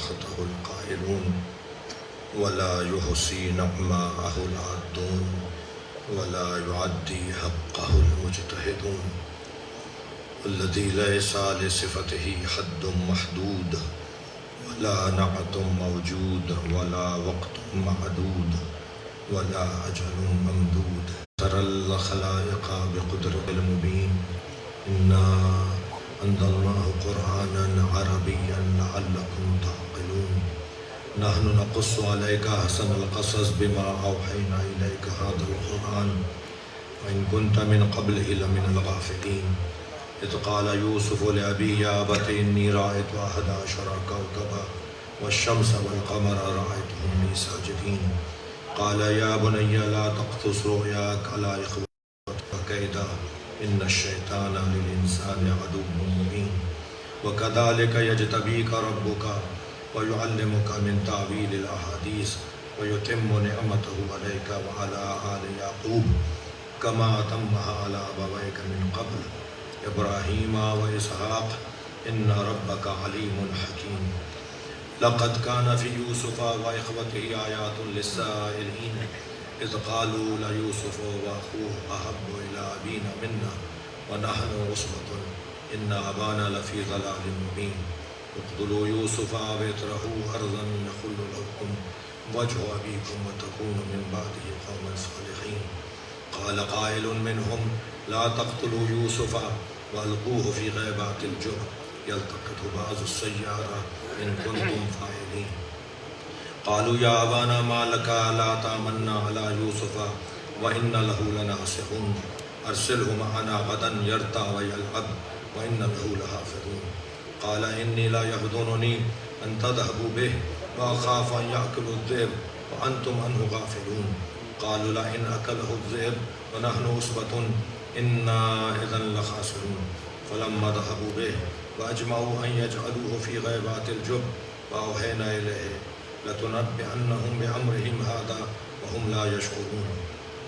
تحته القائلون ولا يحصي نعماءه العادون ولا يعدي حقه المجتهدون الذي ليس لصفته حد محدود ولا نعت موجود ولا وقت معدود ولا أجل ممدود ترى الخلائق بقدرة المبين إنا أنزلناه قرآنا عربيا لعلكم تعقلون نحن نقص عليك أحسن القصص بما أوحينا إليك هذا القرآن وإن كنت من قبله لمن الغافلين إذ قال يوسف لأبيه يا أبت إني رأيت 11 كوكبا والشمس والقمر رأيتهم لي ساجدين قال يا بني لا تقصص رؤياك على إخوتك كيدا إن الشيطان للإنسان عدو مبين وكذلك يجتبيك ربك ويعلمك من تأويل الأحاديث ويتم نعمته عليك وعلى آل يعقوب كما أتمها على أبويك من قبل إبراهيم وإسحاق إن ربك عليم حكيم لقد كان في يوسف وإخوته آيات للسائلين إذ قالوا ليوسف وأخوه أحب إلى أبينا منا ونحن عصبة إن أبانا لفي ضلال مبين اقتلوا يوسف أو اطرحوه أرضا يخل لكم وجه أبيكم وتكونوا من بعده قوما صالحين قال قائل منهم لا تقتلوا يوسف وألقوه في غيبات الجب يلتقطه بعض السيارة إن كنتم فاعلين قالوا يا أبانا ما لك لا تأمنا على يوسف وإن له لناصحون أرسله معنا غدا يرتع ويلعب وإن له لحافظون قال إني لا يحزنني أن تذهبوا به وأخاف أن يأكل الذئب وأنتم عنه غافلون قالوا لئن أكله الذئب ونحن عصبة إنا إذا لخاسرون فلما ذهبوا به وأجمعوا أن يجعلوه في غيبات الجب وأوحينا إليه لتنبئنهم بأمرهم هذا وهم لا يشعرون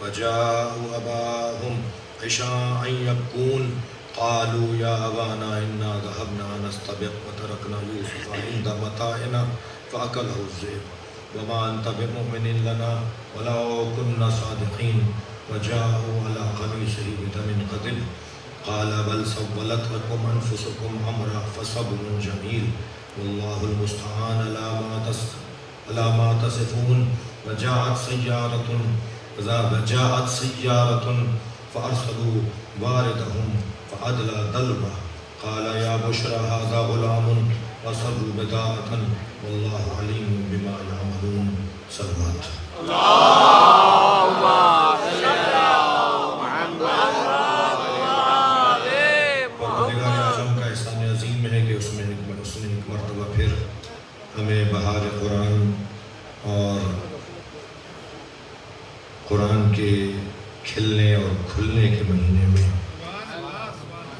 وجاءوا أباهم عشاء يبكون قالوا يا أبانا إنا ذهبنا نستبق وتركنا يوسف عند متاعنا فأكله الذئب وما أنت بمؤمن لنا ولو كنا صادقين وجاءوا على قميصه بدم قتل قال بل سولت لكم أنفسكم أمرا فصبر جميل والله المستعان على ما تصفون وجاءت سيارة فأرسلوا واردهم فأدلى دلوه قال يا بشرى هذا غلام وصروا بداءة والله عليم بما يعملون صلوات اللهم صل على محمد پروردگار اعظم کا احسان عظیم ہے کہ اس نے ایک مرتبہ پھر ہمیں بہار قرآن اور قرآن کے کھلنے اور کھلنے کے مہینے میں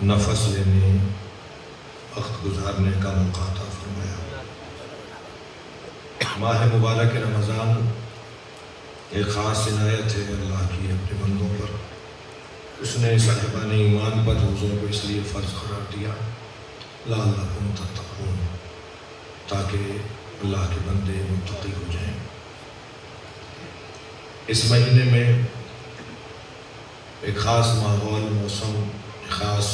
نفس لینے وقت گزارنے کا موقع عطا فرمایا ماہ مبارک رمضان ایک خاص عنایت ہے اللہ کی اپنے بندوں پر اس نے صاحبان ایمان پر روزوں کو اس لیے فرض قرار دیا لعلکم تتقون تاکہ اللہ کے بندے متقی ہو جائیں اس مہینے میں ایک خاص ماحول موسم خاص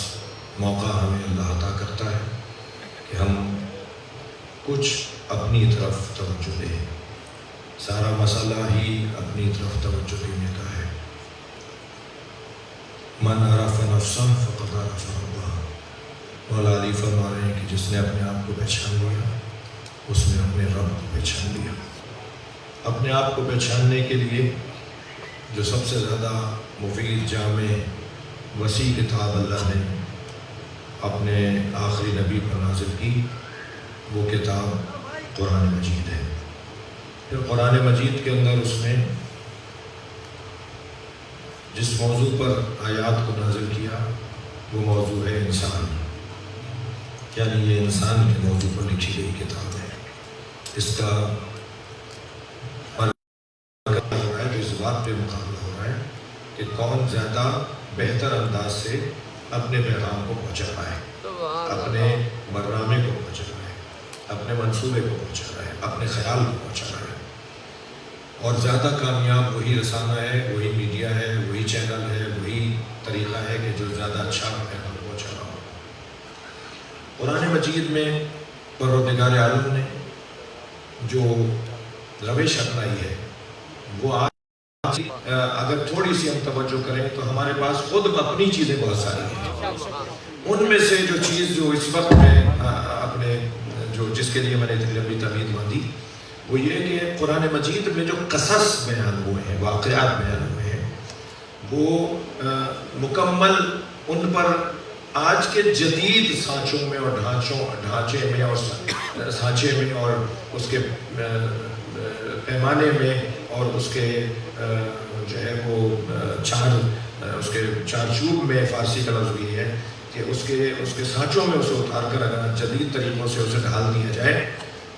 موقع ہمیں اللہ عطا کرتا ہے کہ ہم کچھ اپنی طرف توجہ دیں سارا مسئلہ ہی اپنی طرف توجہ دینے کا ہے من عرف نفسہ فقد عرف ربہ مولا علی فرما رہے ہیں کہ جس نے اپنے آپ کو پہچان لیا اس نے اپنے رب کو پہچان لیا اپنے آپ کو پہچاننے کے لیے جو سب سے زیادہ مفید جامع وسیع کتاب اللہ نے اپنے آخری نبی پر نازل کی وہ کتاب قرآن مجید ہے پھر قرآن مجید کے اندر اس نے جس موضوع پر آیات کو نازل کیا وہ موضوع ہے انسان یعنی یہ انسان کے موضوع پر لکھی گئی کتاب ہے اس کا اس بات پہ مقابلہ ہو رہا ہے کہ کون زیادہ بہتر انداز سے اپنے پیغام کو پہنچا پائے اپنے برنامے کو پہنچا پائے اپنے منصوبے کو پہنچا رہا ہے، اپنے خیال کو پہنچا رہا ہے۔ اور زیادہ کامیاب وہی رسانہ ہے، وہی میڈیا ہے، وہی چینل ہے، وہی طریقہ ہے کہ جو زیادہ اچھا پیغام پہنچا رہا ہو۔ قرآن مجید میں پروردگار عالم نے جو روش اپنائی ہے وہ آج اگر تھوڑی سی ہم توجہ کریں تو ہمارے پاس خود اپنی چیزیں بہت ساری ہیں۔ ان میں سے جو چیز جو اس وقت میں اپنے جس کے لیے میں نے اتنی لمبی تمہید باندھی وہ یہ کہ قرآن مجید میں جو قصص بیان ہوئے ہیں، واقعات بیان ہوئے ہیں، وہ مکمل ان پر آج کے جدید سانچوں میں اور ڈھانچے میں اور سانچے میں اور اس کے پیمانے میں اور اس کے جو ہے وہ اس کے چارچوب میں، فارسی کا لفظ بھی ہے کہ اس کے سانچوں میں اسے اتار کر اگر جدید طریقوں سے اسے ڈھال دیا جائے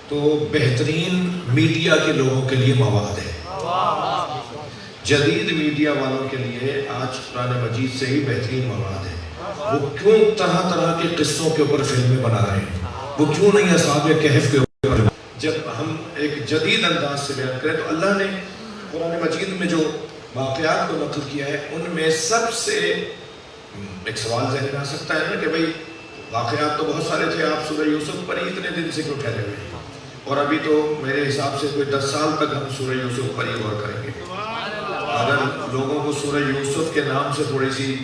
تو بہترین میڈیا کے لوگوں کے لیے مواد ہے۔ جدید میڈیا والوں کے لیے آج قرآن مجید سے ہی بہترین مواد ہے۔ وہ کیوں طرح طرح کے قصوں کے اوپر فلمیں بنا رہے ہیں؟ وہ کیوں نہیں اصحاب کہف کے اوپر؟ جب ہم ایک جدید انداز سے بیان کریں تو اللہ نے قرآن مجید میں جو واقعات کو نقل کیا ہے ان میں سب سے ایک سوال ذہن میں آ سکتا ہے نا کہ بھئی واقعات تو بہت سارے تھے، آپ سورہ یوسف پر ہی اتنے دن سے کیوں ٹھہرے ہوئے ہیں؟ اور ابھی تو میرے حساب سے کوئی 10 سال تک ہم سورہ یوسف پر ہی غور کریں گے۔ اگر لوگوں کو سورہ یوسف کے نام سے تھوڑی سی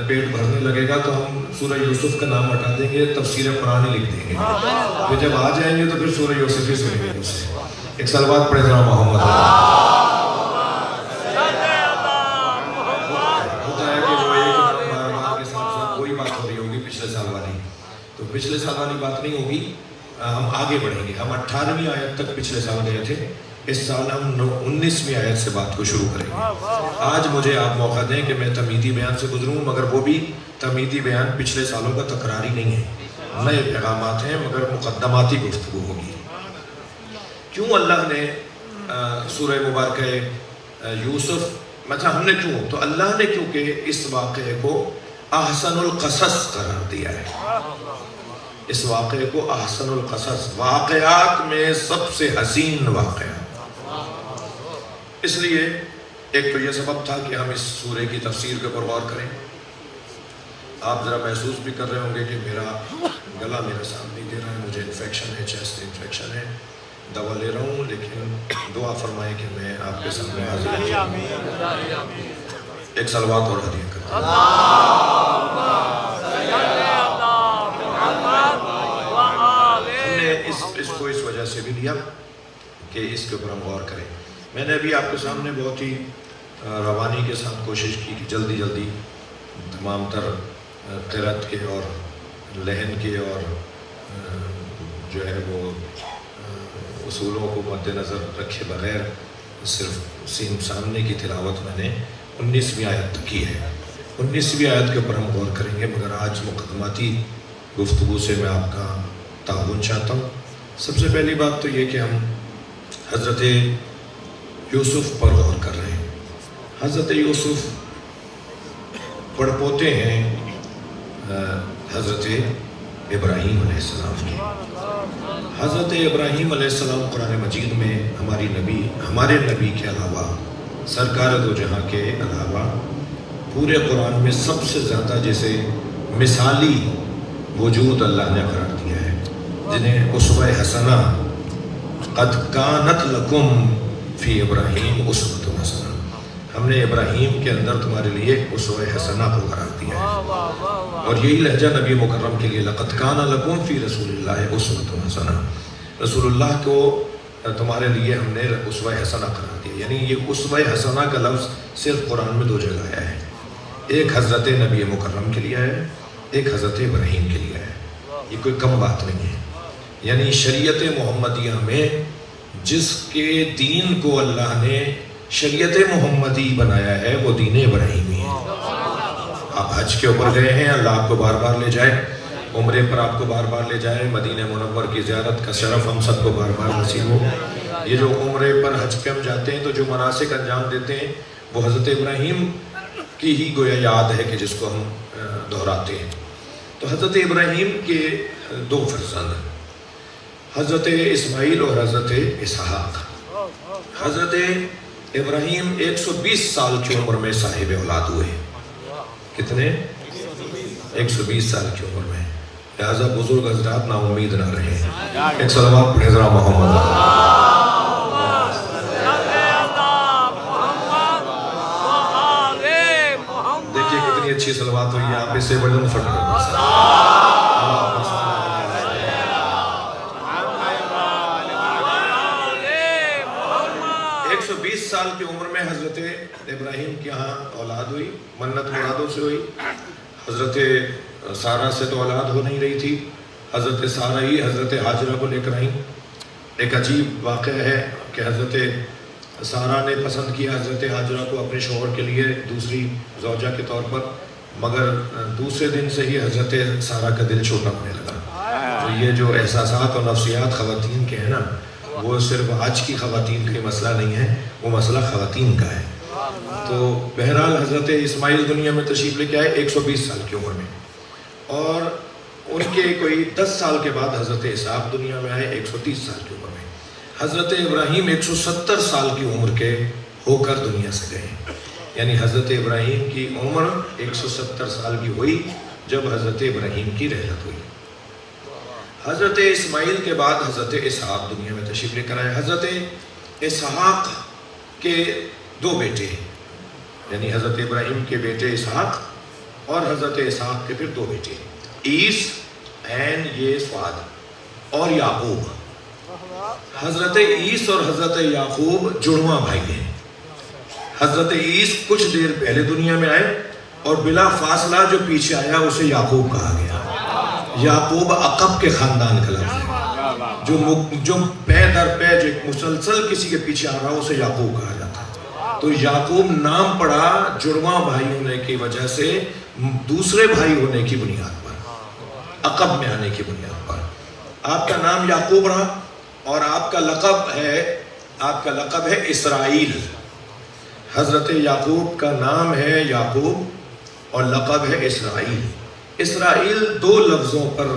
پیٹ بھرنے لگے گا تو ہم سورہ یوسف کا نام ہٹا دیں گے، تفسیر قرآن لکھ دیں گے، پھر جب آ جائیں گے تو پھر سورہ یوسف ہی سنیں گے۔ اسے ایک صلوات پڑھیں ذرا محمد۔ ہوتا ہے کہ وہ ایک نام بار بار کے ساتھ ساتھ کوئی بات ہو رہی ہوگی پچھلے سال والی، تو پچھلے سال والی بات نہیں ہوگی، ہم آگے بڑھیں گے۔ ہم 18ویں آیت تک پچھلے سال گئے تھے، اس سال ہم 19ویں آیت سے بات کو شروع کریں گے۔ آج مجھے آپ موقع دیں کہ میں تمہیدی بیان سے گزروں، مگر وہ بھی تمہیدی بیان پچھلے سالوں کا تکراری نہیں ہے، نئے پیغامات ہیں مگر مقدماتی گفتگو ہوگی۔ کیوں اللہ نے سورہ مبارکہ یوسف مثلا ہم نے کیوں تو اللہ نے کیونکہ اس واقعے کو احسن القصص قرار دیا ہے۔ اس واقعے کو احسن القصص، واقعات میں سب سے حسین واقعہ، اس لیے ایک تو یہ سبب تھا کہ ہم اس سورے کی تفسیر کے اوپر غور کریں۔ آپ ذرا محسوس بھی کر رہے ہوں گے کہ میرا گلا میرا ساتھ نہیں دے رہا ہے، مجھے انفیکشن ہے، چیسٹ انفیکشن ہے، دوا لے رہا ہوں، لیکن دعا فرمائیں کہ میں آپ کے سامنے حاضر ہوں۔ ایک صلوات اور ہدیہ کرتا ہوں۔ ہم نے اس کو اس وجہ سے بھی لیا کہ اس کے اوپر ہم غور کریں۔ میں نے ابھی آپ کے سامنے بہت ہی روانی کے ساتھ کوشش کی کہ جلدی جلدی تمام تر قرأت کے اور لہن کے اور جو ہے وہ اصولوں کو مد نظر رکھے بغیر صرف سامنے کی تلاوت میں نے 19ویں آیت تک کی ہے۔ 19ویں آیت کے اوپر ہم غور کریں گے، مگر آج مقدماتی گفتگو سے میں آپ کا تعاون چاہتا ہوں۔ سب سے پہلی بات تو یہ کہ ہم حضرت یوسف پر غور کر رہے ہیں۔ حضرت یوسف پڑپوتے ہیں حضرت ابراہیم علیہ السلام کی۔ حضرت ابراہیم علیہ السلام قرآن مجید میں ہمارے نبی کے علاوہ، سرکار دو جہاں کے علاوہ پورے قرآن میں سب سے زیادہ جیسے مثالی وجود اللہ نے قرار دیا ہے، جنہیں اسوہ حسنہ، قد کانت لکم فی ابراہیم اسوۃ حسنہ، ہم نے ابراہیم کے اندر تمہارے لیے اسوہ حسنہ کو قرار دیا ہے۔ اور یہی لہجہ نبی مکرم کے لیے، لقد کان لکم فی رسول اللہ اسوۃ حسنہ، رسول اللہ کو تمہارے لیے ہم نے اسوہ حسنہ قرار دیا۔ یعنی یہ اسوہ حسنہ کا لفظ صرف قرآن میں 2 جگہ آیا ہے، ایک حضرت نبی مکرم کے لیے ہے، ایک حضرت ابراہیم کے لیے ہے۔ یہ کوئی کم بات نہیں ہے۔ یعنی شریعت محمدیہ میں جس کے دین کو اللہ نے شریعت محمدی بنایا ہے وہ دین ابراہیمی ہے۔ آپ حج کے اوپر گئے ہیں، اللہ آپ کو بار بار لے جائے، عمرے پر آپ کو بار بار لے جائے، مدینہ منور کی زیارت کا شرف ہم سب کو بار بار نصیب ہو۔ یہ جو عمرے پر حج پہ ہم جاتے ہیں تو جو مناسک انجام دیتے ہیں وہ حضرت ابراہیم کی ہی گویا یاد ہے کہ جس کو ہم دہراتے ہیں۔ تو حضرت ابراہیم کے 2 فرزند ہیں۔ حضرت اسماعیل اور حضرت اسحاق۔ حضرت ابراہیم 120 سال کی عمر میں صاحب اولاد ہوئے۔ کتنے؟ 120 سال کی عمر میں۔ لہذا بزرگ حضرات نا امید نہ رہے۔ ایک صلوات پڑھیں ذرا محمد۔ دیکھیے کتنی اچھی صلوات ہوئی ہے، آپ اس سے بڑھن فٹ کر۔ 120 سال کی عمر میں حضرت ابراہیم کی یہاں اولاد ہوئی، منت مرادوں سے ہوئی۔ حضرت سارہ سے تو اولاد ہو نہیں رہی تھی، حضرت سارہ ہی حضرت حاجرہ کو لے کر آئیں۔ ایک عجیب واقعہ ہے کہ حضرت سارہ نے پسند کیا حضرت حاجرہ کو اپنے شوہر کے لیے دوسری زوجہ کے طور پر، مگر دوسرے دن سے ہی حضرت سارہ کا دل چھوٹا ہونے لگا۔ تو یہ جو احساسات اور نفسیات خواتین کے ہیں نا، وہ صرف آج کی خواتین کا مسئلہ نہیں ہے، وہ مسئلہ خواتین کا ہے۔ تو بہرحال حضرت اسماعیل دنیا میں تشریف لے کے آئے 120 سال کی عمر میں، اور ان کے کوئی 10 سال کے بعد حضرت اسحاق دنیا میں آئے 130 سال کی عمر میں۔ حضرت ابراہیم 170 سال کی عمر کے ہو کر دنیا سے گئے، یعنی حضرت ابراہیم کی عمر 170 سال کی ہوئی جب حضرت ابراہیم کی رحلت ہوئی۔ حضرت اسماعیل کے بعد حضرت اسحاق دنیا میں تشریف لے کر آئے۔ حضرت اسحاق کے 2 بیٹے ہیں، یعنی حضرت ابراہیم کے بیٹے اسحاق اور حضرت اسحاق کے پھر 2 بیٹے، عیس عین یہ صاد اور یعقوب۔ حضرت عیس اور حضرت یعقوب جڑواں بھائی ہیں۔ حضرت عیس کچھ دیر پہلے دنیا میں آئے اور بلا فاصلہ جو پیچھے آیا اسے یعقوب کہا گیا۔ یعقوب عقب کے خاندان کا لفظ ہے، جو پے در پے جو مسلسل کسی کے پیچھے آ رہا اسے یعقوب کہا جاتا ہے۔ تو یعقوب نام پڑا جڑواں بھائی ہونے کی وجہ سے، دوسرے بھائی ہونے کی بنیاد پر، عقب میں آنے کی بنیاد پر آپ کا نام یعقوب رہا، اور آپ کا لقب ہے اسرائیل۔ حضرت یعقوب کا نام ہے یعقوب اور لقب ہے اسرائیل۔ اسرائیل 2 لفظوں پر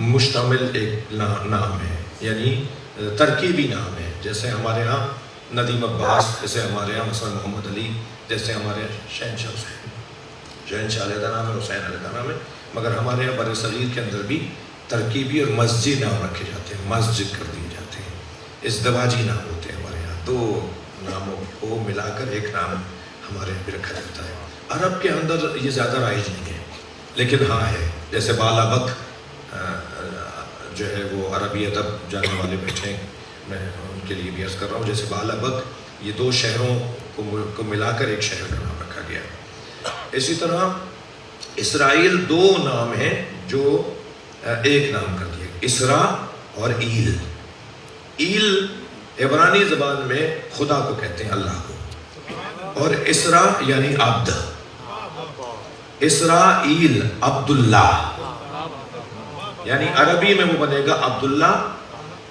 مشتمل ایک نام ہے، یعنی ترکیبی نام ہے، جیسے ہمارے ہاں ندیم عباس، جیسے ہمارے ہاں مثلا محمد علی، جیسے ہمارے شہنشاہ حسین، شہنشاہ علیحدہ نام ہے، حسین علیحدہ نام ہے، مگر ہمارے یہاں بر صغیر کے اندر بھی ترکیبی اور مسجد نام رکھے جاتے ہیں، مسجد کر دیے جاتے ہیں، ازدواجی نام ہوتے ہیں ہمارے یہاں۔ 2 ناموں کو ملا کر ایک نام ہمارے یہاں بھی رکھا جاتا ہے۔ عرب کے اندر یہ زیادہ رائج نہیں ہے، لیکن ہاں ہے، جیسے بالابک جو ہے وہ عربی ادب جاننے والے بیٹھے ہیں، میں ان کے لیے بھی عرض کر رہا ہوں، جیسے بالابک یہ 2 شہروں کو ملا کر ایک شہر کا نام رکھا گیا۔ اسی طرح اسرائیل 2 نام ہیں جو ایک نام کر دیا، اسرا اور ایل۔ ایل عبرانی زبان میں خدا کو کہتے ہیں، اللہ کو، اور اسرا یعنی عبد۔ اسرائیل عبداللہ، یعنی عربی میں وہ بنے گا عبداللہ،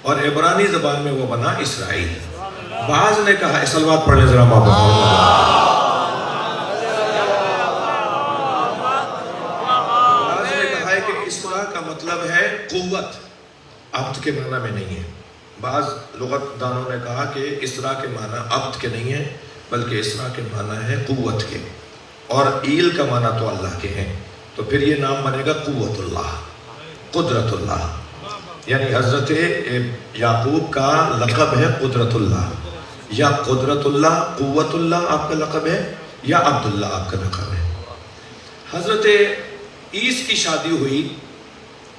اور عبرانی زبان میں وہ بنا اسرائیل۔ بعض نے کہا، صلوات پڑھ لیں ذرا محمد۔ بعض نے کہا ہے کہ اسرا کا مطلب ہے قوت، عبد کے معنی میں نہیں ہے۔ بعض لغت دانوں نے کہا کہ اسرا کے معنی عبد کے نہیں ہیں، بلکہ اسرا کے معنی ہے قوت کے، اور ایل کا معنی تو اللہ کے ہیں، تو پھر یہ نام بنے گا قوت اللہ، قدرت اللہ، یعنی حضرت یعقوب کا لقب ہے قدرت اللہ، یا قدرت اللہ، قوت اللہ آپ کا لقب ہے، یا عبداللہ آپ کا لقب ہے۔ حضرت عیس کی شادی ہوئی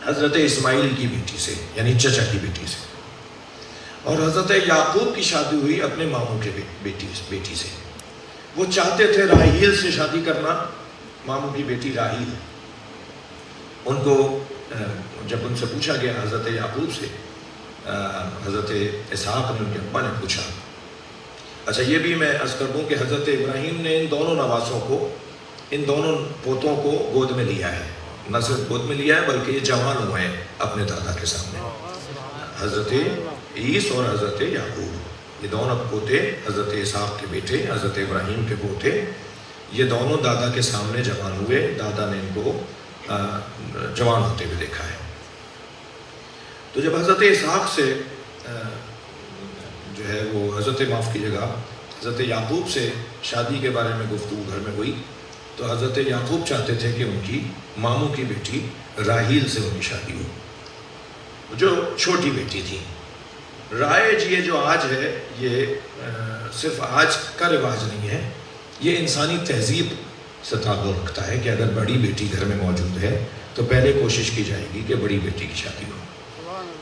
حضرت اسماعیل کی بیٹی سے، یعنی چچا کی بیٹی سے، اور حضرت یعقوب کی شادی ہوئی اپنے ماموں کے بیٹی سے۔ وہ چاہتے تھے راہیل سے شادی کرنا، ماموں کی بیٹی راہیل۔ ان کو جب ان سے پوچھا گیا حضرت یعقوب سے، حضرت اسحاق نے ان کے ابا نے پوچھا۔ اچھا یہ بھی میں عرض کر دوں کہ حضرت ابراہیم نے ان دونوں نواسوں کو، ان دونوں پوتوں کو گود میں لیا ہے، نہ صرف گود میں لیا ہے بلکہ یہ جوان ہوئے ہیں اپنے دادا کے سامنے۔ حضرت عیس اور حضرت یعقوب، یہ دونوں پوتے حضرت اسحاق کے بیٹے، حضرت ابراہیم کے پوتے، یہ دونوں دادا کے سامنے جوان ہوئے، دادا نے ان کو جوان ہوتے ہوئے دیکھا ہے۔ تو جب حضرت اسحاق سے جو ہے وہ حضرت یعقوب سے شادی کے بارے میں گفتگو گھر میں ہوئی، تو حضرت یعقوب چاہتے تھے کہ ان کی ماموں کی بیٹی راحیل سے ان کی شادی ہو، جو چھوٹی بیٹی تھی۔ رائج یہ جو آج ہے، یہ صرف آج کا رواج نہیں ہے، یہ انسانی تہذیب سے تعلق رکھتا ہے کہ اگر بڑی بیٹی گھر میں موجود ہے تو پہلے کوشش کی جائے گی کہ بڑی بیٹی کی شادی ہو۔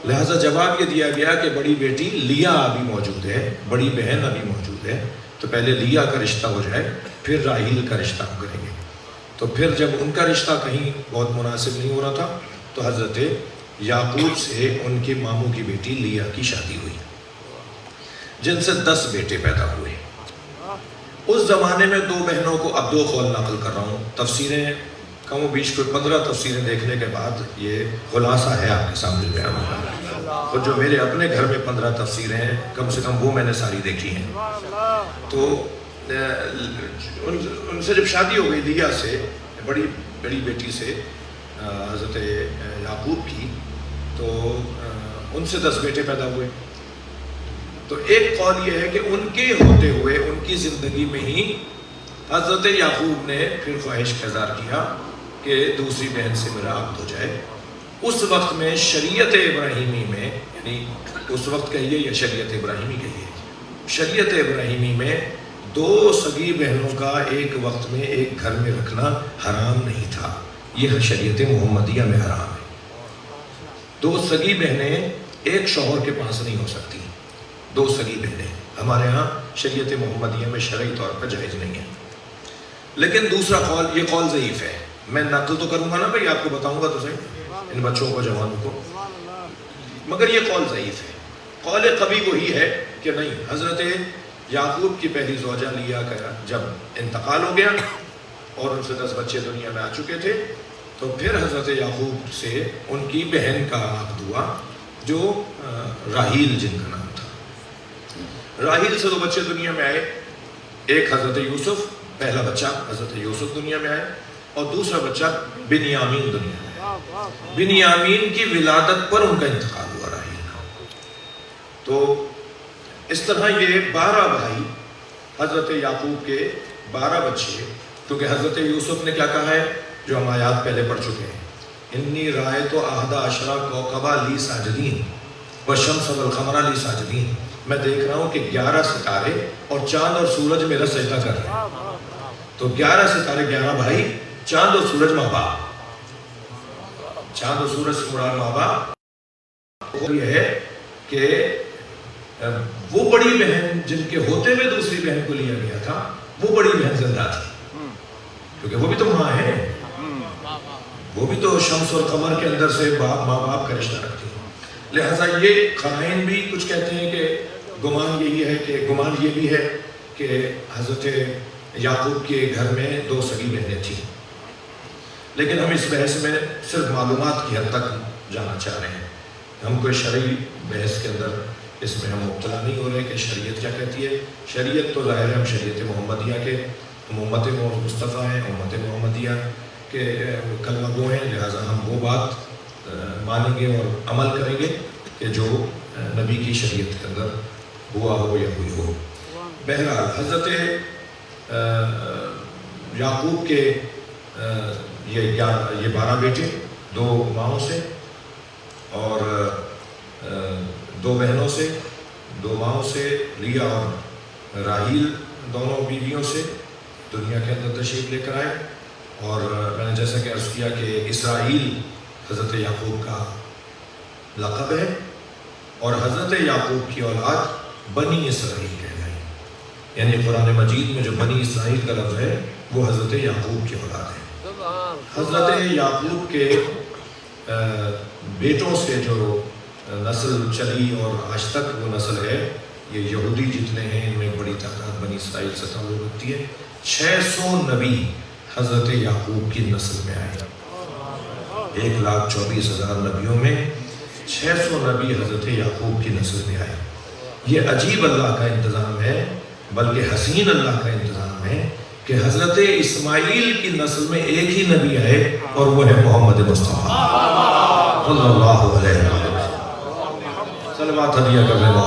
لہٰذا جواب یہ دیا گیا کہ بڑی بیٹی لیا ابھی موجود ہے، بڑی بہن ابھی موجود ہے، تو پہلے لیا کا رشتہ ہو جائے، پھر راحیل کا رشتہ ہم کریں گے۔ تو پھر جب ان کا رشتہ کہیں بہت مناسب نہیں ہو رہا تھا تو حضرت یعقوب سے ان کے ماموں کی بیٹی لیا کی شادی ہوئی، جن سے 10 بیٹے پیدا ہوئے۔ اس زمانے میں 2 بہنوں کو، اب 2 قول نقل کر رہا ہوں، تفسیریں کم و بیش کوئی 15 تفسیریں دیکھنے کے بعد یہ خلاصہ ہے آپ کے سامنے بیان ہوا۔ اور جو میرے اپنے گھر میں 15 تفسیریں ہیں، کم سے کم وہ میں نے ساری دیکھی ہیں۔ تو ان سے جب شادی ہو گئی لیا سے، بڑی بیٹی سے حضرت یعقوب کی، تو ان سے 10 بیٹے پیدا ہوئے۔ تو ایک قول یہ ہے کہ ان کے ہوتے ہوئے ان کی زندگی میں ہی حضرت یعقوب نے پھر خواہش کا اظہار کیا کہ دوسری بہن سے میرا عقد ہو جائے۔ اس وقت میں شریعت ابراہیمی میں، یعنی اس وقت کہیے یا شریعت ابراہیمی کہیے، شریعت ابراہیمی میں 2 سگی بہنوں کا ایک وقت میں ایک گھر میں رکھنا حرام نہیں تھا، یہ شریعت محمدیہ میں حرام ہے۔ 2 سگی بہنیں ایک شوہر کے پاس نہیں ہو سکتی، 2 سگی بہنیں ہمارے ہاں شریعت محمدیہ میں شرعی طور پر جائز نہیں ہے۔ لیکن دوسرا قول، یہ قول ضعیف ہے، میں نقل تو کروں گا نا بھائی، آپ کو بتاؤں گا تو صحیح ان بچوں کو، جوانوں کو، مگر یہ قول ضعیف ہے۔ قول قوی وہی ہے کہ نہیں، حضرت یعقوب کی پہلی زوجہ لیا کا جب انتقال ہو گیا اور ان سے 10 بچے دنیا میں آ چکے تھے، تو پھر حضرت یعقوب سے ان کی بہن کا عقد ہوا جو راحیل جن کا نام تھا۔ راحیل سے 2 بچے دنیا میں آئے، ایک حضرت یوسف، پہلا بچہ حضرت یوسف دنیا میں آئے، اور دوسرا بچہ بنیامین دنیا میں آئے۔ بنیامین کی ولادت پر ان کا انتقال ہوا راحیل کا۔ تو اس طرح یہ 12 بھائی، حضرت یعقوب کے 12 بچے، کیونکہ حضرت یوسف نے کیا کہا ہے جو ہم آیات پہلے پڑھ چکے ہیں، انی رأیت 11 کوكبا لی ساجدین والشمس والقمر لی ساجدین، میں دیکھ رہا ہوں کہ 11 ستارے اور چاند اور سورج میرا سجدہ کر رہے ہیں۔ تو 11 ستارے، 11 بھائی، چاند اور سورج ماں باپ، چاند اور سورج سے مراد ماں باپ۔ یہ ہے کہ وہ بڑی بہن جن کے ہوتے ہوئے دوسری بہن کو لیا گیا تھا، وہ بڑی بہن زندہ تھی، کیونکہ وہ بھی تو ماں ہے، وہ بھی تو شمس اور قمر کے اندر سے ماں باپ کا رشتہ رکھتی ہے۔ لہٰذا یہ قرائن بھی کچھ کہتے ہیں کہ گمان یہ بھی ہے کہ حضرت یعقوب کے گھر میں 2 سگی بہنیں تھیں، لیکن ہم اس بحث میں صرف معلومات کی حد تک جانا چاہ رہے ہیں، ہم کوئی شرعی بحث کے اندر اس میں ہم مبتلا نہیں ہو رہے کہ شریعت کیا کہتی ہے۔ شریعت تو ظاہر ہے ہم شریعت محمدیہ کے، ہم امت مصطفیٰ ہیں، امت محمدیہ کے کلمہ گو ہیں، لہٰذا ہم وہ بات مانیں گے اور عمل کریں گے کہ جو نبی کی شریعت کے اندر ہوا ہو یا ہوئی ہو۔ بہرحال حضرت یعقوب کے یہ 12 بیٹے، 2 ماؤں سے اور 2 بہنوں سے، 2 ماؤں سے، لیا اور راحیل دونوں بیویوں سے دنیا کے اندر تشریف لے کر آئے۔ اور میں نے جیسا کہ عرض کیا کہ اسرائیل حضرت یعقوب کا لقب ہے، اور حضرت یعقوب کی اولاد بنی اسرائیل کہلائی، یعنی قرآن مجید میں جو بنی اسرائیل کا لفظ ہے وہ حضرت یعقوب کی اولاد ہے۔ حضرت یعقوب کے بیٹوں سے جو نسل چلی اور آج تک وہ نسل ہے، یہ یہودی جتنے ہیں ان میں بڑی تعداد بنی اسرائیل سے تعلق رکھتی ہے۔ 600 نبی حضرت یعقوب کی نسل میں آئے، 1,24,000 نبیوں میں 600 نبی حضرت یعقوب کی نسل میں آئے۔ یہ عجیب اللہ کا انتظام ہے، بلکہ حسین اللہ کا انتظام ہے کہ حضرت اسماعیل کی نسل میں ایک ہی نبی آئے اور وہ ہے محمد مصطفیٰ صلی اللہ علیہ وسلم۔ صلوات ہدیہ کر دینا۔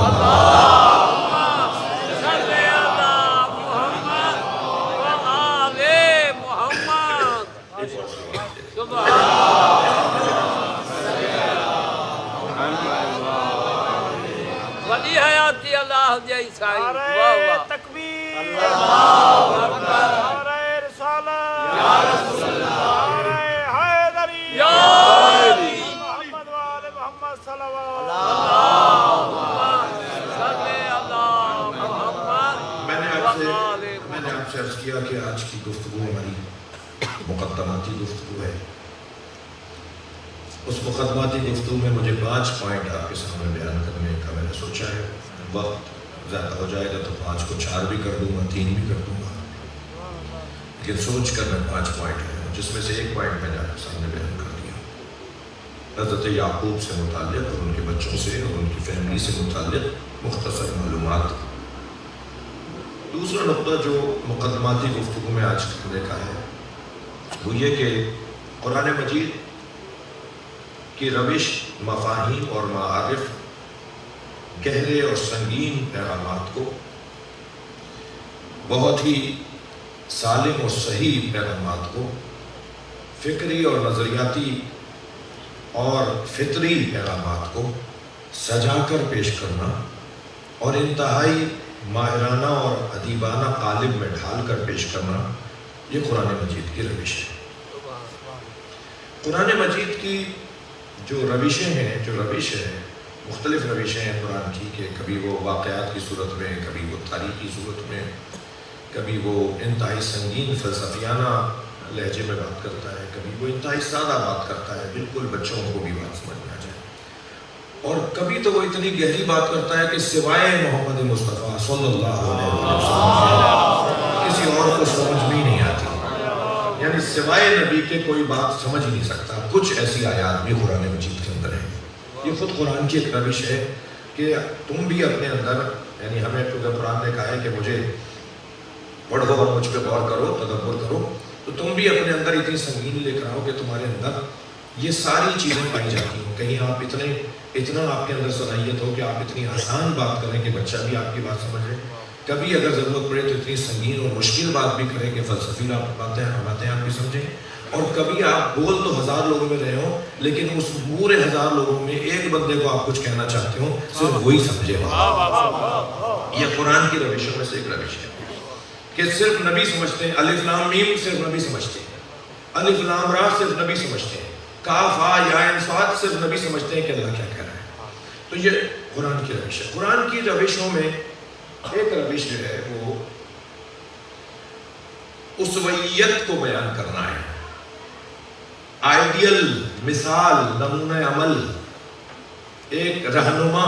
ولی حیاتی اللہ جی سائی، نعرہ تکبیر، نعرہ رسالت، نعرہ حیدری، محمد وآل محمد صلوات۔ میں نے آپ سے عرض کیا کہ آج کی گفتگو ہماری مقدماتی گفتگو ہے۔ اس مقدماتی گفتگو میں مجھے 5 پوائنٹ آپ کے سامنے بیان کرنے کا میں نے سوچا ہے۔ وقت زیادہ ہو جائے گا تو 5 کو 4 بھی کر دوں گا، 3 بھی کر دوں گا، لیکن سوچ کر میں 5 پوائنٹ ہے، جس میں سے 1 پوائنٹ میں نے آپ کے سامنے بیان کر دیا، حضرت یعقوب سے متعلق اور ان کے بچوں سے اور ان کی فیملی سے متعلق مختصر معلومات۔ دوسرا نقطہ جو مقدماتی گفتگو میں آج کرنے کا ہے وہ یہ کہ قرآن مجید کی روش، مفاہیم اور معارف، گہرے اور سنگین پیغامات کو، بہت ہی سالم اور صحیح پیغامات کو، فکری اور نظریاتی اور فطری پیغامات کو سجا کر پیش کرنا اور انتہائی ماہرانہ اور ادیبانہ قالب میں ڈھال کر پیش کرنا، یہ قرآن مجید کی روش ہے۔ قرآن مجید کی جو روشیں ہیں، جو روش ہے، مختلف روشیں ہیں قرآن کی، کہ کبھی وہ واقعات کی صورت میں، کبھی وہ تاریخی صورت میں، کبھی وہ انتہائی سنگین فلسفیانہ لہجے میں بات کرتا ہے، کبھی وہ انتہائی سادہ بات کرتا ہے، بالکل بچوں کو بھی بات سمجھ میں آ جائے، اور کبھی تو وہ اتنی گہری بات کرتا ہے کہ سوائے محمد مصطفیٰ صلی اللہ علیہ وسلم کسی اور کو سمجھ بھی نہیں آتی، یعنی سوائے نبی کے کوئی بات سمجھ ہی نہیں سکتا۔ کچھ ایسی آیات بھی قرآن مجید کے اندر ہیں۔ یہ خود قرآن کی ایک روش ہے کہ تم بھی اپنے اندر، یعنی ہمیں کیونکہ قرآن نے کہا ہے کہ مجھے پڑھو اور مجھ پہ غور کرو، تدبر کرو، تو تم بھی اپنے اندر اتنی سنگینی لے کر آؤ کہ تمہارے اندر یہ ساری چیزیں پائی جاتی ہوں۔ کہیں آپ اتنا آپ کے اندر صلاحیت ہو کہ آپ اتنی آسان بات کریں کہ بچہ بھی آپ کی بات سمجھے، کبھی اگر ضرورت پڑے تو اتنی سنگین اور مشکل بات بھی کریں کہ فلسفی باتیں آپ بھی سمجھیں، اور کبھی آپ بول تو 1000 لوگوں میں رہے ہوں لیکن اس پورے 1000 لوگوں میں ایک بندے کو آپ کچھ کہنا چاہتے ہوں، صرف وہی سمجھے۔ یہ قرآن کی روشوں میں سے ایک روش ہے کہ صرف نبی سمجھتے ہیں، الف لام میم صرف نبی سمجھتے ہیں، الف لام را صرف نبی سمجھتے ہیں، کاف ہا یا عین صاد صرف نبی سمجھتے ہیں کہ اللہ کیا کہہ رہا ہے۔ تو یہ قرآن کی روش ہے۔ قرآن کی روشوں میں ایک روش جو ہے وہ اسویت کو بیان کرنا ہے، آئیڈیل، مثال، نمونہ عمل، ایک رہنما،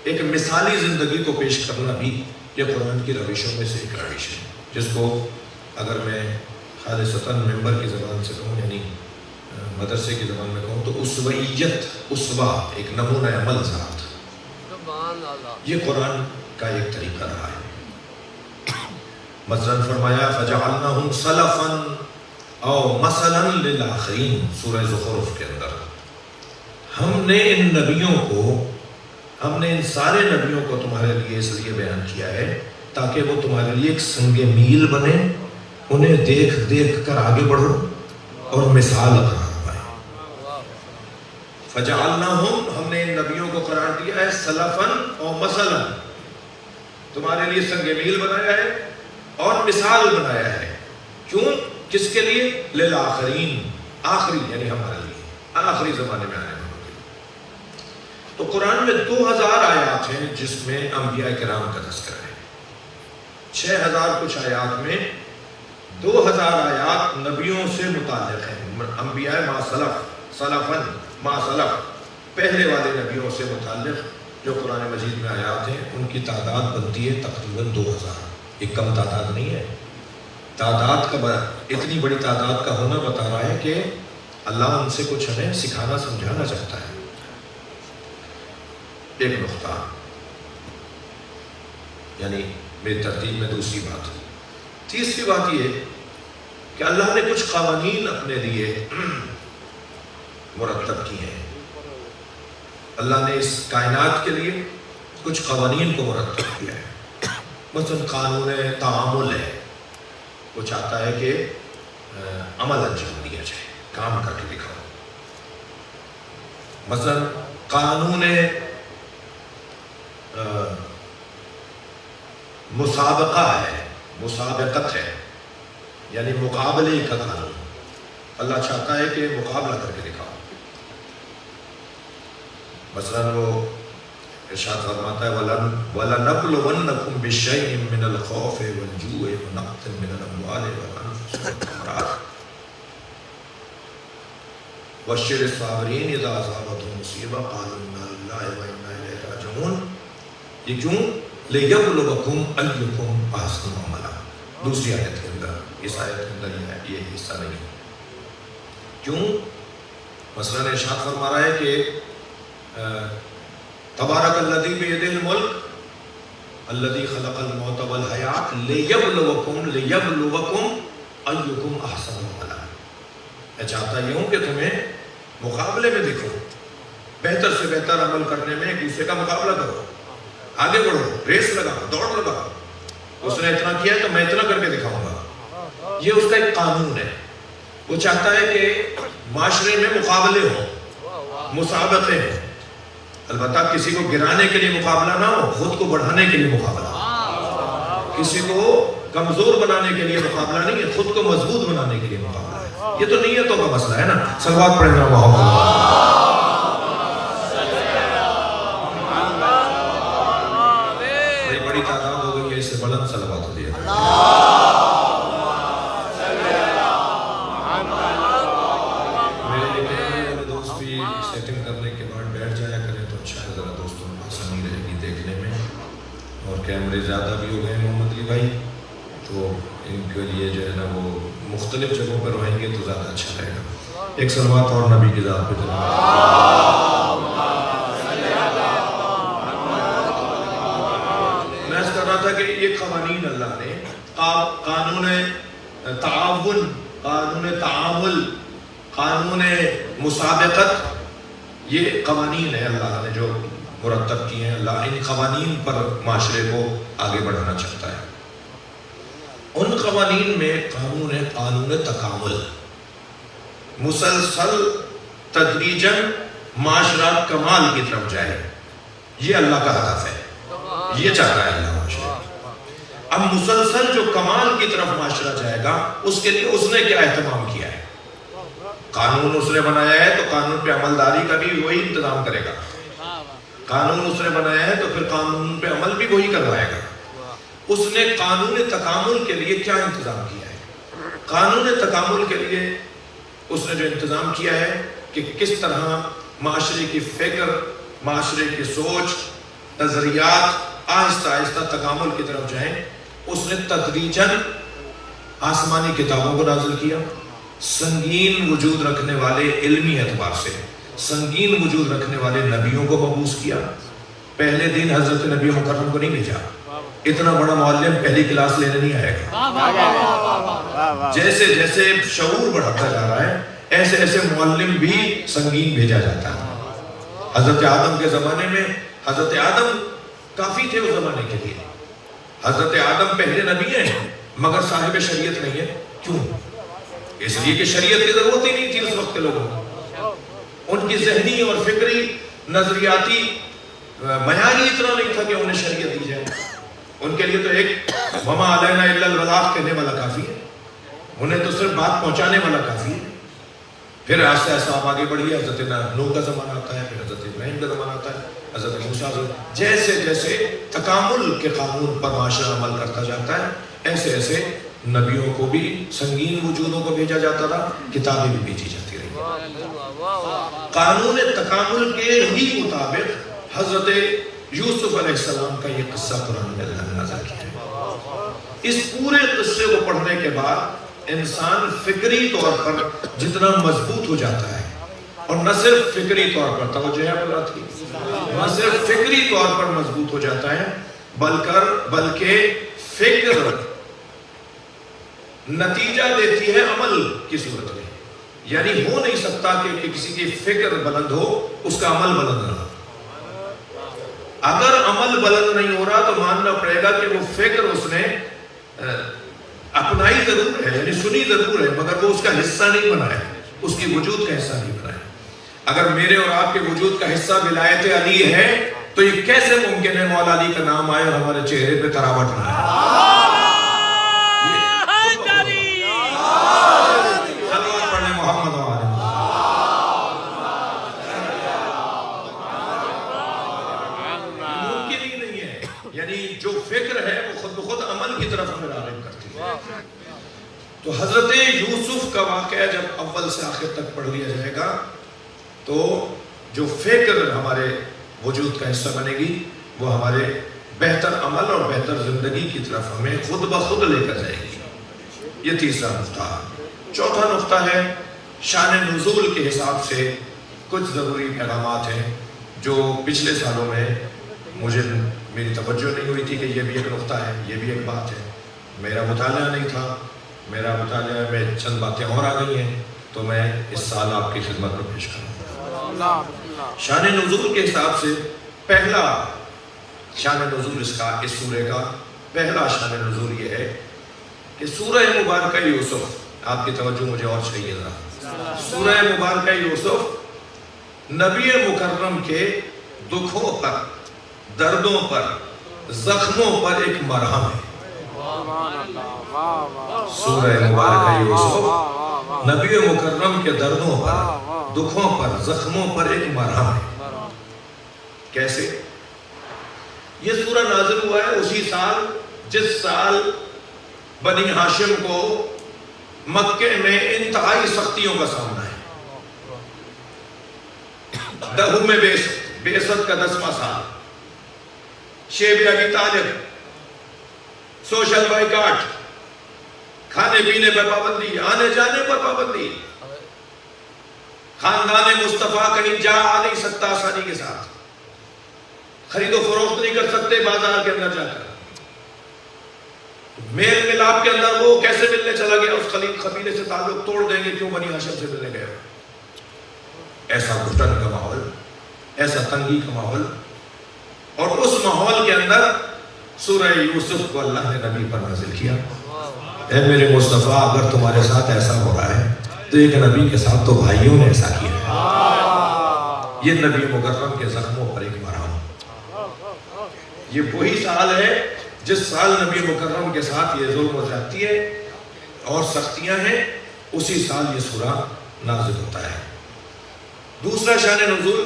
ایک مثالی زندگی کو پیش کرنا بھی یہ قرآن کی روشوں میں سے ایک روش ہے، جس کو اگر میں خالصتاً ممبر کی زبان سے کہوں، یعنی مدرسے کی زبان میں کہوں تو اسویت، اسوہ، ایک نمونہ عمل ذات، یہ قرآن کا ایک طریقہ رہا ہے۔ مثلاً فرمایا فَجَعَلْنَهُمْ سَلَفًا او مثلاً للآخرین، سورہ زخرف کے اندر ہم نے ان نبیوں کو، ہم نے ان سارے نبیوں کو تمہارے لیے اس لیے بیان کیا ہے تاکہ وہ تمہارے لیے ایک سنگ میل بنے، انہیں دیکھ دیکھ کر آگے بڑھو اور مثال قرار پائے۔ فَجَعَلْنَاهُمْ، ہم نے ان نبیوں کو قرار دیا ہے سلفاً او مثلاً، تمہارے لیے سنگ میل بنایا ہے اور مثال بنایا ہے۔ کیوں؟ کس کے لیے؟ للآخرین، آخری یعنی ہمارے لیے، آخری زمانے میں آنے والوں کے لیے۔ تو قرآن میں 2000 آیات ہیں جس میں انبیاء کرام کا تذکرہ ہے، 6000 کچھ آیات میں 2000 آیات نبیوں سے متعلق ہیں، انبیاء ما سلف، سلفاً ما سلف، پہلے والے نبیوں سے متعلق جو قرآن مجید میں آیات ہیں، ان کی تعداد بنتی ہے تقریباً 2000۔ یہ کم تعداد نہیں ہے، تعداد کا اتنی بڑی تعداد کا ہونا بتا رہا ہے کہ اللہ ان سے کچھ ہمیں سکھانا سمجھانا چاہتا ہے۔ ایک نقطہ، یعنی میری ترتیب میں دوسری بات۔ تیسری بات یہ کہ اللہ نے کچھ قوانین اپنے لیے مرتب کیے ہیں، اللہ نے اس کائنات کے لیے کچھ قوانین کو مرتب کیا ہے. مثلا قانون تعامل ہے، وہ چاہتا ہے کہ عمل انجام دیا جائے، کام کر کے دکھاؤ. مثلا قانون مسابقہ ہے، مسابقت ہے، یعنی مقابلے کا قانون. اللہ چاہتا ہے کہ مقابلہ کر کے دکھاؤ. مثلا وہ ارشاد فرماتا ہے وَلَنَبْلُوَنَّكُمْ بِشَيْءٍ مِّنَ الْخَوْفِ وَالْجُوعِ وَنَقْصٍ مِّنَ الْأَمْوَالِ وَالْأَنفُسِ وَالثَّمَرَاتِ وَبَشِّرِ الصَّابِرِينَ إِذَا أَصَابَتْهُم مُّصِیبَةٌ قَالُوا إِنَّا لِلَّهِ وَإِنَّا إِلَیْهِ رَاجِعُونَ. یہ کیوں؟ لِیَبْلُوَکُمْ أَیُّکُمْ أَحْسَنُ عَمَلًا. دوسری آیت کے اندر، اس آیت کے اندر یہ حصہ نہیں. کیوں؟ مثلا ارشاد فرما رہا ہے کہ تبارک الذی بیدہ الملک الذی خلق الموت والحیات لیبلوکم ایکم احسن عملا. میں چاہتا یہ ہوں کہ تمہیں مقابلے میں دکھو، بہتر سے بہتر عمل کرنے میں ایک دوسرے کا مقابلہ کرو، آگے بڑھو، ریس لگاؤ، دوڑ لگاؤ. اس نے اتنا کیا تو میں اتنا کر کے دکھاؤں گا. یہ اس کا ایک قانون ہے. وہ چاہتا ہے کہ معاشرے میں مقابلے ہوں، مسابقے ہوں. البتہ کسی کو گرانے کے لیے مقابلہ نہ ہو، خود کو بڑھانے کے لیے مقابلہ. کسی کو کمزور بنانے کے لیے مقابلہ نہیں ہے، خود کو مضبوط بنانے کے لیے مقابلہ ہے. یہ تو نیتوں کا مسئلہ ہے نا. صلوات پڑھیں گے محمد. بڑی تعداد ہو گئی ہے، اس سے بلند صلوات ہو دیا. میرے دوست بھی سیٹنگ کرنے کے بعد بیٹھ جایا کریں تو اچھا ہے، ذرا دوستوں کو آسانی رہے گی دیکھنے میں. اور کیمرے زیادہ بھی ہو گئے محمد علی بھائی، تو ان کے لیے جو ہے نا وہ مختلف جگہوں پر رہیں گے تو زیادہ اچھا رہے گا. ایک صلوات اور نبی کی ذات پہ میں کر رہا تھا کہ یہ قوانین اللہ نے قانون تعاون، قانون تعامل، قانون مسابقت، یہ قوانین ہے اللہ نے جو مرتب کیے ہیں. اللہ ان قوانین پر معاشرے کو آگے بڑھانا چاہتا ہے. ان قوانین میں قانون تکامل، مسلسل تدریجاً معاشرہ کمال کی طرف جائے، یہ اللہ کا ہدف ہے. یہ چاہتا ہے اللہ معاشرہ. اب مسلسل جو کمال کی طرف معاشرہ جائے گا، اس کے لیے اس نے کیا اہتمام کیا ہے؟ قانون اس نے بنایا ہے تو قانون پہ عملداری کا بھی وہی انتظام کرے گا. قانون اس نے بنایا ہے تو پھر قانون پہ عمل بھی وہی کروائے گا. اس نے قانون تکامل کے لیے کیا انتظام کیا ہے؟ قانون تکامل کے لیے اس نے جو انتظام کیا ہے کہ کس طرح معاشرے کی فکر، معاشرے کی سوچ، نظریات آہستہ آہستہ تکامل کی طرف جائیں. اس نے تدریجاً آسمانی کتابوں کو نازل کیا، سنگین وجود رکھنے والے علمی اعتبار سے سنگین وجود رکھنے والے نبیوں کو مبعوث کیا. پہلے دن حضرت نبی مکرم کو نہیں بھیجا. اتنا بڑا معلم پہلی کلاس لینے نہیں آئے گا. جیسے جیسے شعور بڑھتا جا رہا ہے ایسے ایسے معلم بھی سنگین بھیجا جاتا ہے. حضرت آدم کے زمانے میں حضرت آدم کافی تھے اس زمانے کے لیے. حضرت آدم پہلے نبی ہیں مگر صاحب شریعت نہیں ہے. کیوں؟ اس لیے کہ شریعت کی ضرورت ہی نہیں تھی اس وقت کے لوگوں کو. ان کی ذہنی اور فکری نظریاتی معیار ہی اتنا نہیں تھا کہ انہیں شریعت دی جائے. ان کے لیے تو ایک وما علینا الا البلاغ کہنے والا کافی ہے. انہیں تو صرف بات پہنچانے والا کافی ہے. پھر آہستہ آہستہ آپ آگے بڑھیے. حضرت نوح کا زمانہ آتا ہے، پھر حضرت ابراہیم کا زمانہ آتا ہے، حضرت موسیٰ. جیسے جیسے تکامل کے قانون پر معاشرہ عمل کرتا جاتا ہے ایسے ایسے نبیوں کو بھی سنگین وجودوں کو بھیجا جاتا رہا، کتابیں بھی بھیجی جاتی رہی. قانون تکامل کے ہی مطابق حضرت یوسف علیہ السلام کا یہ قصہ قرآن میں اللہ نے نازل کیا ہے. اس پورے قصے کو پڑھنے کے بعد انسان فکری طور پر جتنا مضبوط ہو جاتا ہے، اور نہ صرف فکری طور پر، توجہ ہے بولا تھی، نہ صرف فکری طور پر مضبوط ہو جاتا ہے بلکہ فکر نتیجہ دیتی ہے عمل کی صورت میں. یعنی ہو نہیں سکتا کہ کسی کی فکر بلند ہو اس کا عمل بلند نہ ہو. اگر عمل بلند نہیں ہو رہا تو ماننا پڑے گا کہ وہ فکر اس نے اپنائی ضرور ہے، یعنی سنی ضرور ہے، مگر وہ اس کا حصہ نہیں بنا ہے، اس کی وجود کا حصہ نہیں بنا ہے۔ اگر میرے اور آپ کے وجود کا حصہ ولایت علی ہے تو یہ کیسے ممکن ہے مولا علی کا نام آئے اور ہمارے چہرے پہ تراوٹ نہ آئے؟ صلوات پڑھنے محمد و آلہ ممکن ہی نہیں ہے، یعنی جو فکر ہے وہ خود بخود عمل کی طرف ہمیں راغب کرتی ہے۔ تو حضرت یوسف کا واقعہ جب اول سے آخر تک پڑھ لیا جائے گا تو جو فکر ہمارے وجود کا حصہ بنے گی وہ ہمارے بہتر عمل اور بہتر زندگی کی طرف ہمیں خود بخود لے کر جائے گی۔ یہ تیسرا نقطہ۔ چوتھا نقطہ ہے شان نزول کے حساب سے کچھ ضروری پیغامات ہیں جو پچھلے سالوں میں مجھے میری توجہ نہیں ہوئی تھی کہ یہ بھی ایک نقطہ ہے، یہ بھی ایک بات ہے، میرا مطالعہ نہیں تھا، میرا مطالعہ میں چند باتیں اور آ گئی ہیں تو میں اس سال آپ کی خدمت میں پیش کروں۔ شان نزول کے حساب سے پہلا شان نزول اس سورے کا پہلا شان نزول یہ ہے کہ سورہ مبارکہ یوسف، آپ کی توجہ مجھے اور چاہیے ذرا، سورہ مبارکہ یوسف نبی مکرم کے دکھوں پر، دردوں پر، زخموں پر ایک مرہم ہے۔ سورہ مبارکہ یوسف نبی مکرم کے دردوں پر، دکھوں پر، زخموں پر ایک مرہم ہے۔ کیسے؟ یہ سورہ نازل ہوا ہے اسی سال جس سال بنی ہاشم کو مکے میں انتہائی سختیوں کا سامنا ہے۔ دہو میں بعثت کا 10واں سال، شیب ابی طالب، سوشل بائیکاٹ، کھانے پینے پر پابندی، آنے جانے پر پابندی، خاندان مصطفیٰ کہیں جا آ نہیں سکتا آسانی کے ساتھ، خرید و فروخت نہیں کر سکتے بازار کے اندر جا کر، میل ملاپ کے اندر وہ کیسے ملنے چلا گیا، اس قبیلے سے تعلق توڑ دیں گے کیوں بنی ہاشم سے ملنے گئے۔ ایسا گھٹن کا ماحول، ایسا تنگی کا ماحول، اور اس ماحول کے اندر سورہ یوسف کو اللہ نے نبی پر نازل کیا۔ اے میرے مصطفیٰ، اگر تمہارے ساتھ ایسا ہو رہا ہے تو ایک نبی کے ساتھ تو بھائیوں نے ایسا کیا ہے۔ یہ نبی مکرم کے زخموں پر ایک مرہم۔ یہ وہی سال ہے جس سال نبی مکرم کے ساتھ یہ ظلم و زیادتی ہے اور سختیاں ہیں، اسی سال یہ سورہ نازل ہوتا ہے۔ دوسرا شان نزول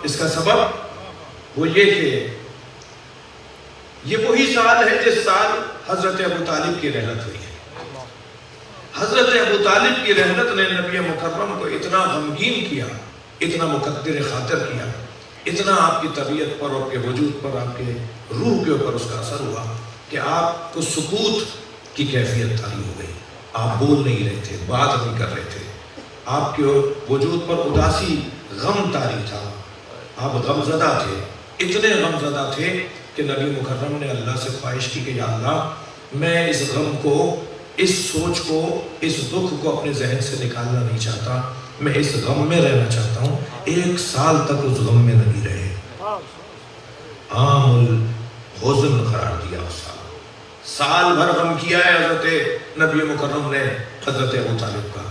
اس کا سبب وہ یہ کہ یہ وہی سال ہے جس سال حضرت ابو طالب کی رحلت ہوئی ہے۔ حضرت ابو طالب کی رحلت نے نبی مکرم کو اتنا غمگین کیا، اتنا مقدر خاطر کیا، اتنا آپ کی طبیعت پر، آپ کے وجود پر، آپ کے روح کے اوپر اس کا اثر ہوا کہ آپ کو سکوت کی کیفیت طاری ہو گئی۔ آپ بول نہیں رہے تھے، بات نہیں کر رہے تھے، آپ کے وجود پر اداسی، غم طاری تھا، آپ غمزدہ تھے، اتنے غمزدہ تھے کہ نبی مکرم نے اللہ سے خواہش کی کہ یا اللہ، میں اس غم کو، اس سوچ کو، اس دکھ کو اپنے ذہن سے نکالنا نہیں چاہتا، میں اس غم میں رہنا چاہتا ہوں۔ 1 سال تک اس غم میں نہیں رہے، عام الحزن قرار دیا اس سال بھر غم کیا ہے حضرت نبی مکرم نے حضرت ابو طالب کا۔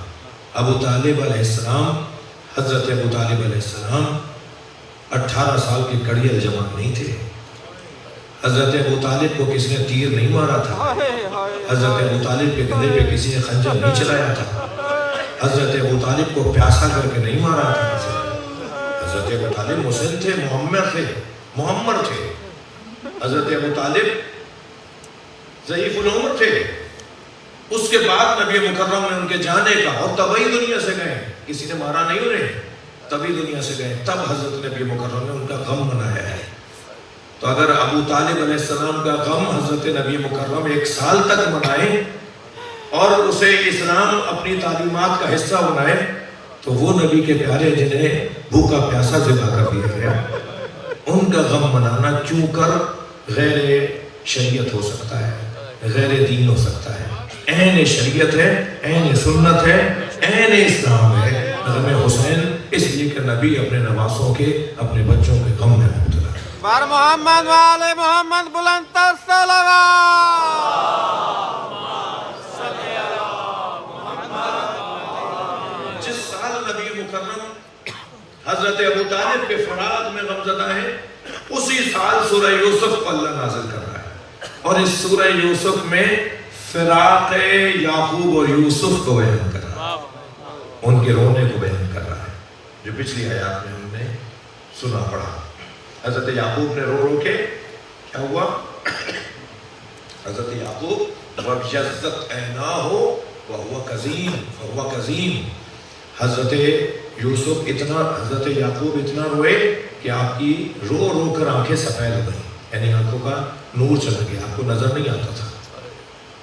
ابو طالب علیہ السلام، حضرت ابو طالب علیہ السلام 18 سال کے کڑیل جوان نہیں تھے۔ حضرت ابو طالب کو کسی نے تیر نہیں مارا تھا، حضرت ابو طالب کے گلے پہ کسی نے خنجر نہیں چلایا تھا، حضرت ابو طالب کو پیاسا کر کے نہیں مارا تھا۔ حضرت ابو طالب مسن تھے، معمر تھے۔ حضرت ابو طالب ضعیف العمر تھے۔ اس کے بعد نبی مکرم نے ان کے جانے کا، اور تبھی دنیا سے گئے، کسی نے مارا نہیں انہیں، تبھی دنیا سے گئے، تب حضرت نبی مکرم نے ان کا غم منایا ہے۔ تو اگر ابو طالب علیہ السلام کا غم حضرت نبی مکرم 1 سال تک منائے اور اسے اسلام اپنی تعلیمات کا حصہ بنائے، تو وہ نبی کے پیارے جنہیں بھوکا پیاسا ذبح کر دیا گیا، ان کا غم منانا کیوں کر غیر شریعت ہو سکتا ہے، غیر دین ہو سکتا ہے۔ عین شریعت ہے، عین سنت ہے، عین اسلام ہے غم حسین، اس لیے کہ نبی اپنے نواسوں کے، اپنے بچوں کے غم میں مبتلا ہے۔ بر محمد والے محمد بلند تر صلوات. جس سال نبی مکرم حضرت ابو طالب کے فراق میں غمزدہ ہیں، اسی سال سورہ یوسف کو اللہ نازل کر رہا ہے، اور اس سورہ یوسف میں فراق یعقوب اور یوسف کو بیان کر رہا ہے، ان کے رونے کو بیان کر رہا ہے، جو پچھلی آیات میں ہم نے سنا پڑھا. حضرت یعقوب نے رو رو کے کیا ہوا؟ حضرت یعقوب وَبْيَضَّتْ عَيْنَاهُ وَهُوَ كَظِيمٌ فَهُوَ كَظِيمٌ. حضرت یوسف حضرت یعقوب اتنا روئے کہ آپ کی رو رو کر آنکھیں سفید ہو گئی، یعنی آنکھوں کا نور چلا گیا، آپ کو نظر نہیں آتا تھا.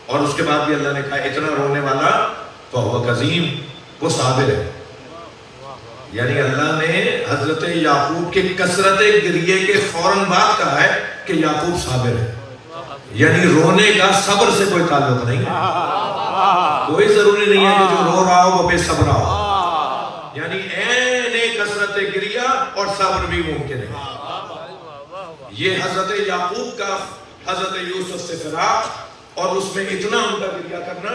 اور اس کے بعد بھی اللہ نے کہا اتنا رونے والا فَهُوَ كَظِيمٌ، وہ صابر ہے. یعنی اللہ نے حضرت یعقوب کے کثرت گریے کے فوراً بعد کہا ہے کہ یعقوب صابر ہے. یعنی رونے کا صبر سے کوئی تعلق نہیں ہے. کوئی ضروری نہیں ہے کہ جو رو رہا ہو وہ بے صبر ہو. یعنی عین کثرت گریہ اور صبر بھی ممکن ہے. یہ حضرت یعقوب کا حضرت یوسف سے فراق اور اس میں اتنا ان کا گریہ کرنا،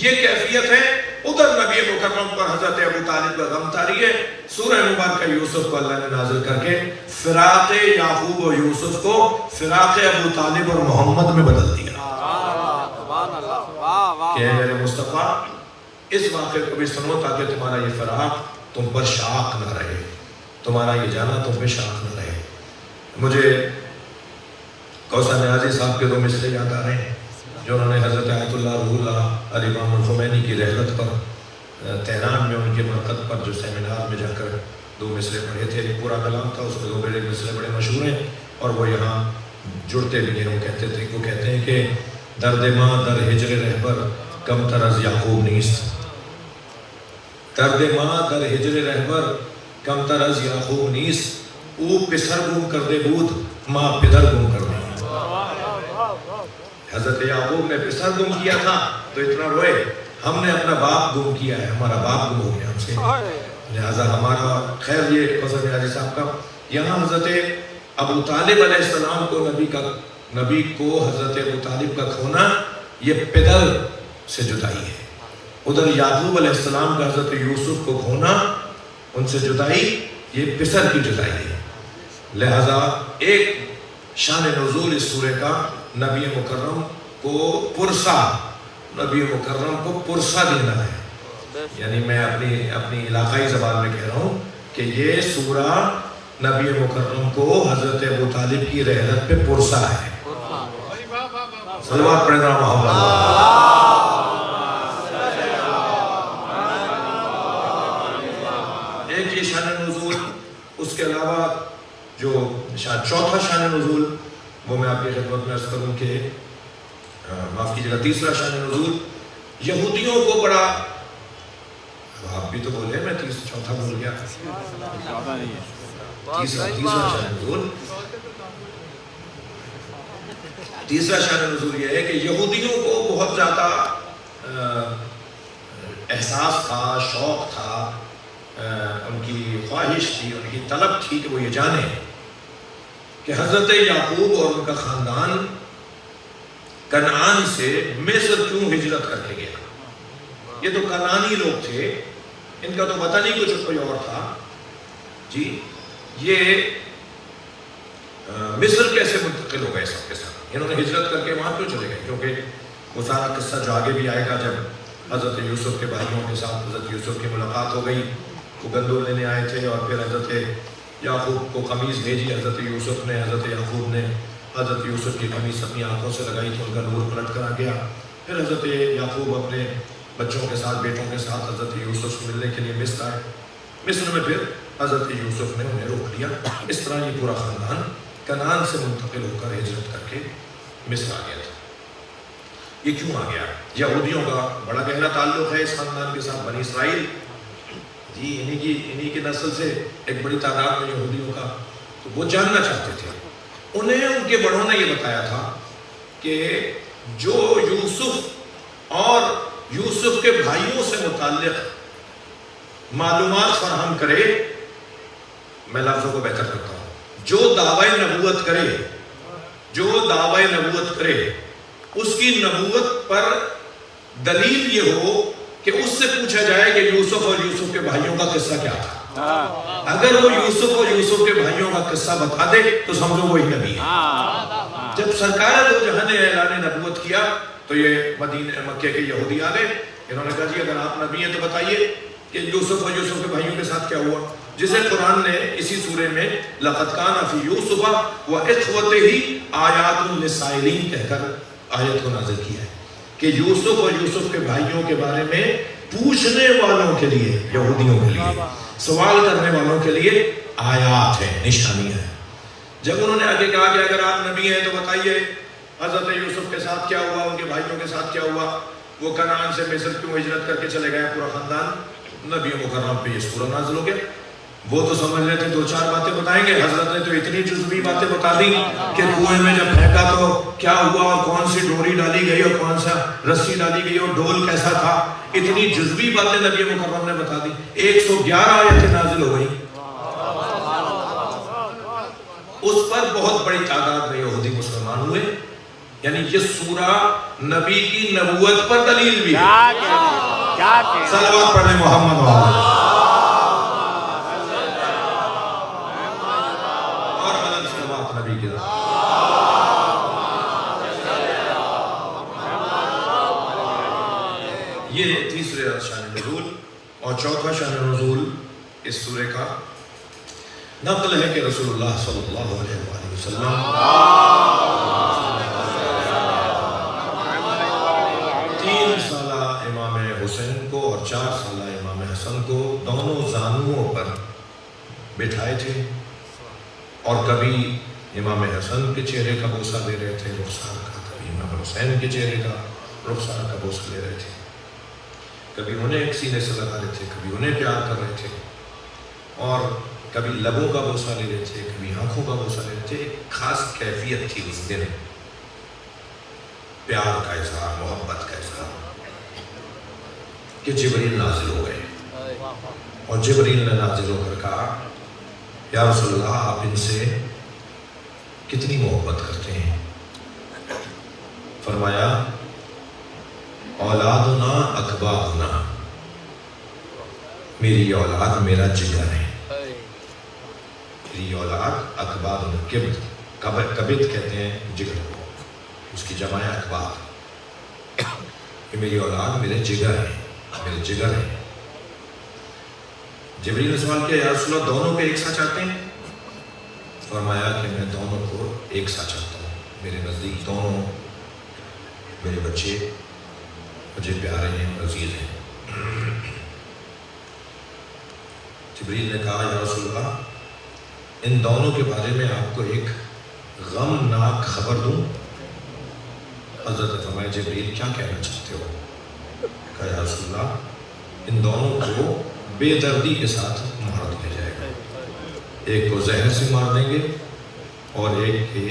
یہ کیفیت ہے. ادھر نبی مکرم پر حضرت ابو طالب کا غم طاری ہے. سورہ مبارکہ یوسف کو اللہ نے نازل کر کے فراق یعقوب اور یوسف کو فراق ابو طالب اور محمد میں بدل دیا کہ اے میرے مصطفیٰ اس واقعے کو بھی سنو تاکہ تمہارا یہ فراق تم پر شاق نہ رہے، تمہارا یہ جانا تم پہ شاق نہ رہے. مجھے کوثر نیازی صاحب کے دو مصرے یاد آ رہے ہیں جو انہوں نے حضرت آیت اللہ روح اللہ علی امام الخمینی کی رحلت پر تہران میں ان کے مرکز پر جو سیمینار میں جا کر دو مصرے پڑھے تھے. پورا کلام تھا، اس میں دو بڑے مصرے بڑے مشہور ہیں اور وہ یہاں جڑتے بھی ہیں. وہ کہتے ہیں کہ درد ماں در ہجر رہبر کم تر از یعقوب نیست. درد ماں در ہجر رہبر کم تر از یعقوب نیست. او پسر گم کر دے بود ماں پدر گم کر دے. حضرت یعقوب نے پسر گم کیا تھا تو اتنا روئے، ہم نے اپنا باپ گم کیا ہے، ہمارا باپ گم ہو گیا ہم سے، لہذا ہمارا خیر. یہ کوثر نیازی صاحب کا یہاں حضرت ابو طالب علیہ السلام کو نبی کو حضرت ابو طالب کا کھونا یہ پدر سے جدائی ہے. ادھر یعقوب علیہ السلام کا حضرت یوسف کو کھونا، ان سے جدائی، یہ پسر کی جدائی ہے. لہذا ایک شان نزول اس سورے کا نبی مکرم کو پرسا دینا ہے. یعنی میں اپنی علاقائی زبان میں کہہ رہا ہوں کہ یہ سورہ نبی مکرم کو حضرت ابو طالب کی رحلت پہ پرسا ہے. صلوات پڑھنا محمد. ایک یہ شان نزول. اس کے علاوہ جو چوتھا شان نزول وہ میں آپ کی خدمت میں عرض کروں کہ معاف کیجیے گا، تیسرا شان نزول یہودیوں کو بڑا، آپ بھی تو بولے، میں چوتھا بھول گیا. تیسرا شان نزول یہ ہے کہ یہودیوں کو بہت زیادہ احساس تھا، شوق تھا، ان کی خواہش تھی، ان کی طلب تھی کہ وہ یہ جانیں کہ حضرت یعقوب اور ان کا خاندان کنعان سے مصر کیوں ہجرت کر کے گیا. یہ تو کنعانی لوگ تھے، ان کا تو پتہ نہیں کچھ کوئی اور تھا. جی یہ مصر کیسے منتقل ہو گئے سب کے ساتھ؟ انہوں نے ہجرت کر کے وہاں کیوں چلے گئے؟ کیونکہ وہ سارا قصہ جو آگے بھی آئے گا، جب حضرت یوسف کے بھائیوں کے ساتھ حضرت یوسف کی ملاقات ہو گئی، وہ گندم لینے آئے تھے اور پھر حضرت یعقوب کو قمیض بھیجی حضرت یوسف نے. حضرت یعقوب نے حضرت یوسف کی قمیض اپنی آنکھوں سے لگائی تو ان کا نور پلٹ کر آ گیا. پھر حضرت یعقوب اپنے بچوں کے ساتھ، بیٹوں کے ساتھ حضرت یوسف سے ملنے کے لیے مصر آئے. مصر میں پھر حضرت یوسف نے انہیں روک لیا. اس طرح یہ پورا خاندان کنعان سے منتقل ہو کر ہجرت کر کے مصر آ گیا تھا. یہ کیوں آ گیا؟ یہودیوں کا بڑا گہرا تعلق ہے اس خاندان کے ساتھ، بنی اسرائیل. جی انہی کی نسل سے ایک بڑی تعداد میں یہودیوں کا. تو وہ جاننا چاہتے تھے. انہیں ان کے بڑوں نے یہ بتایا تھا کہ جو یوسف اور یوسف کے بھائیوں سے متعلق معلومات فراہم کرے، میں لفظوں کو بہتر کرتا ہوں، جو دعوی نبوت کرے اس کی نبوت پر دلیل یہ ہو کہ اس سے پوچھا جائے کہ یوسف اور یوسف کے بھائیوں کا قصہ کیا تھا، اگر وہ یوسف اور یوسف کے بھائیوں کا قصہ بتا دے تو سمجھو وہی نبی ہے۔ جب سرکار دو جہاں نے اعلان نبوت کیا تو یہ مکے کے یہودی آ گئے، انہوں نے کہا جی اگر آپ نبی ہیں تو بتائیے کہ یوسف اور یوسف کے بھائیوں کے ساتھ کیا ہوا، جسے قرآن نے اسی سورے میں لَقَدْ كَانَ فِي يُوسُفَ وَإِخْوَتِهِ آیَاتٌ لِلسَّائِلِينَ کہہ کر آیت کو نازل کیا ہے کہ یوسف اور یوسف کے بھائیوں کے بارے میں پوچھنے والوں کے لیے، یہودیوں کے لیے، سوال کرنے والوں کے لیے آیات ہیں، نشانیاں ہیں۔ جب انہوں نے آگے کہا کہ اگر آپ نبی ہیں تو بتائیے حضرت یوسف کے ساتھ کیا ہوا، ان کے بھائیوں کے ساتھ کیا ہوا، وہ کنعان سے مصر کیوں ہجرت کر کے چلے گئے پورا خاندان، نبی مکرم پہ یہ سورہ نازل ہو گیا۔ وہ تو سمجھ رہے تھے دو چار باتیں بتائیں گے، حضرت نے تو اتنی جزوی باتیں بتا دی کہ کنویں میں جب پھینکا تو کیا ہوا اور کون سی ڈوری ڈالی گئی اور کون سا رسی ڈالی گئی اور ڈول کیسا تھا، اتنی جزوی باتیں نبی مکرم نے بتا دی۔ 111 آیتیں نازل ہو گئی، اس پر بہت بڑی تعداد میں یہودی مسلمان ہوئے۔ یعنی یہ سورہ نبی کی نبوت پر دلیل بھی ہے۔ صلوات پڑھیں محمد وآلہ یہ تیسرے شان نزول اور چوتھا شان نزول اس سورے کا نقل ہے کہ رسول اللہ صلی اللہ علیہ وآلہ وسلم 3 سالہ امام حسین کو اور 4 سالہ امام حسن کو دونوں زانوؤں پر بٹھائے تھے، اور کبھی امام حسن کے چہرے کا بوسہ دے رہے تھے رخسار کا، کبھی امام حسین کے چہرے کا رخسار کا بوسہ دے رہے تھے، کبھی انہیں ایک سینے سے لگا رہے تھے، کبھی انہیں پیار کر رہے تھے، اور کبھی لبوں کا بوسہ لے رہے تھے، کبھی آنکھوں کا بوسہ لے رہے تھے۔ ایک خاص کیفیت تھی اس دن، پیار کا اظہار، محبت کا اظہار، کہ جبریل نازل ہو گئے، اور جبریل نے نازل ہو کر کہا یا رسول اللہ آپ ان سے کتنی محبت کرتے ہیں؟ فرمایا اولادنا اکبادنا، میری اولاد میرا جگر ہے، میری اولاد اکبادنا، کبد کہتے ہیں جگر کو، اس کی جمع ہے اکباد، کہ میری اولاد میرے جگر ہے، میرے جگر ہے۔ جبریل نے سوال کیا یا رسول اللہ دونوں کو ایک ساتھ چاہتے ہیں؟ فرمایا کہ میں دونوں کو ایک ساتھ چاہتا ہوں، میرے نزدیک دونوں میرے بچے مجھے پیارے ہیں، عزیز ہیں۔ جبریل نے کہا یا رسول اللہ ان دونوں کے بارے میں آپ کو ایک غمناک خبر دوں؟ حضرت نے فرمایا جبریل کیا کہنا چاہتے ہو؟ کہا یا رسول اللہ ان دونوں کو بے دردی کے ساتھ مار دیا جائے گا، ایک کو زہر سے مار دیں گے اور ایک کے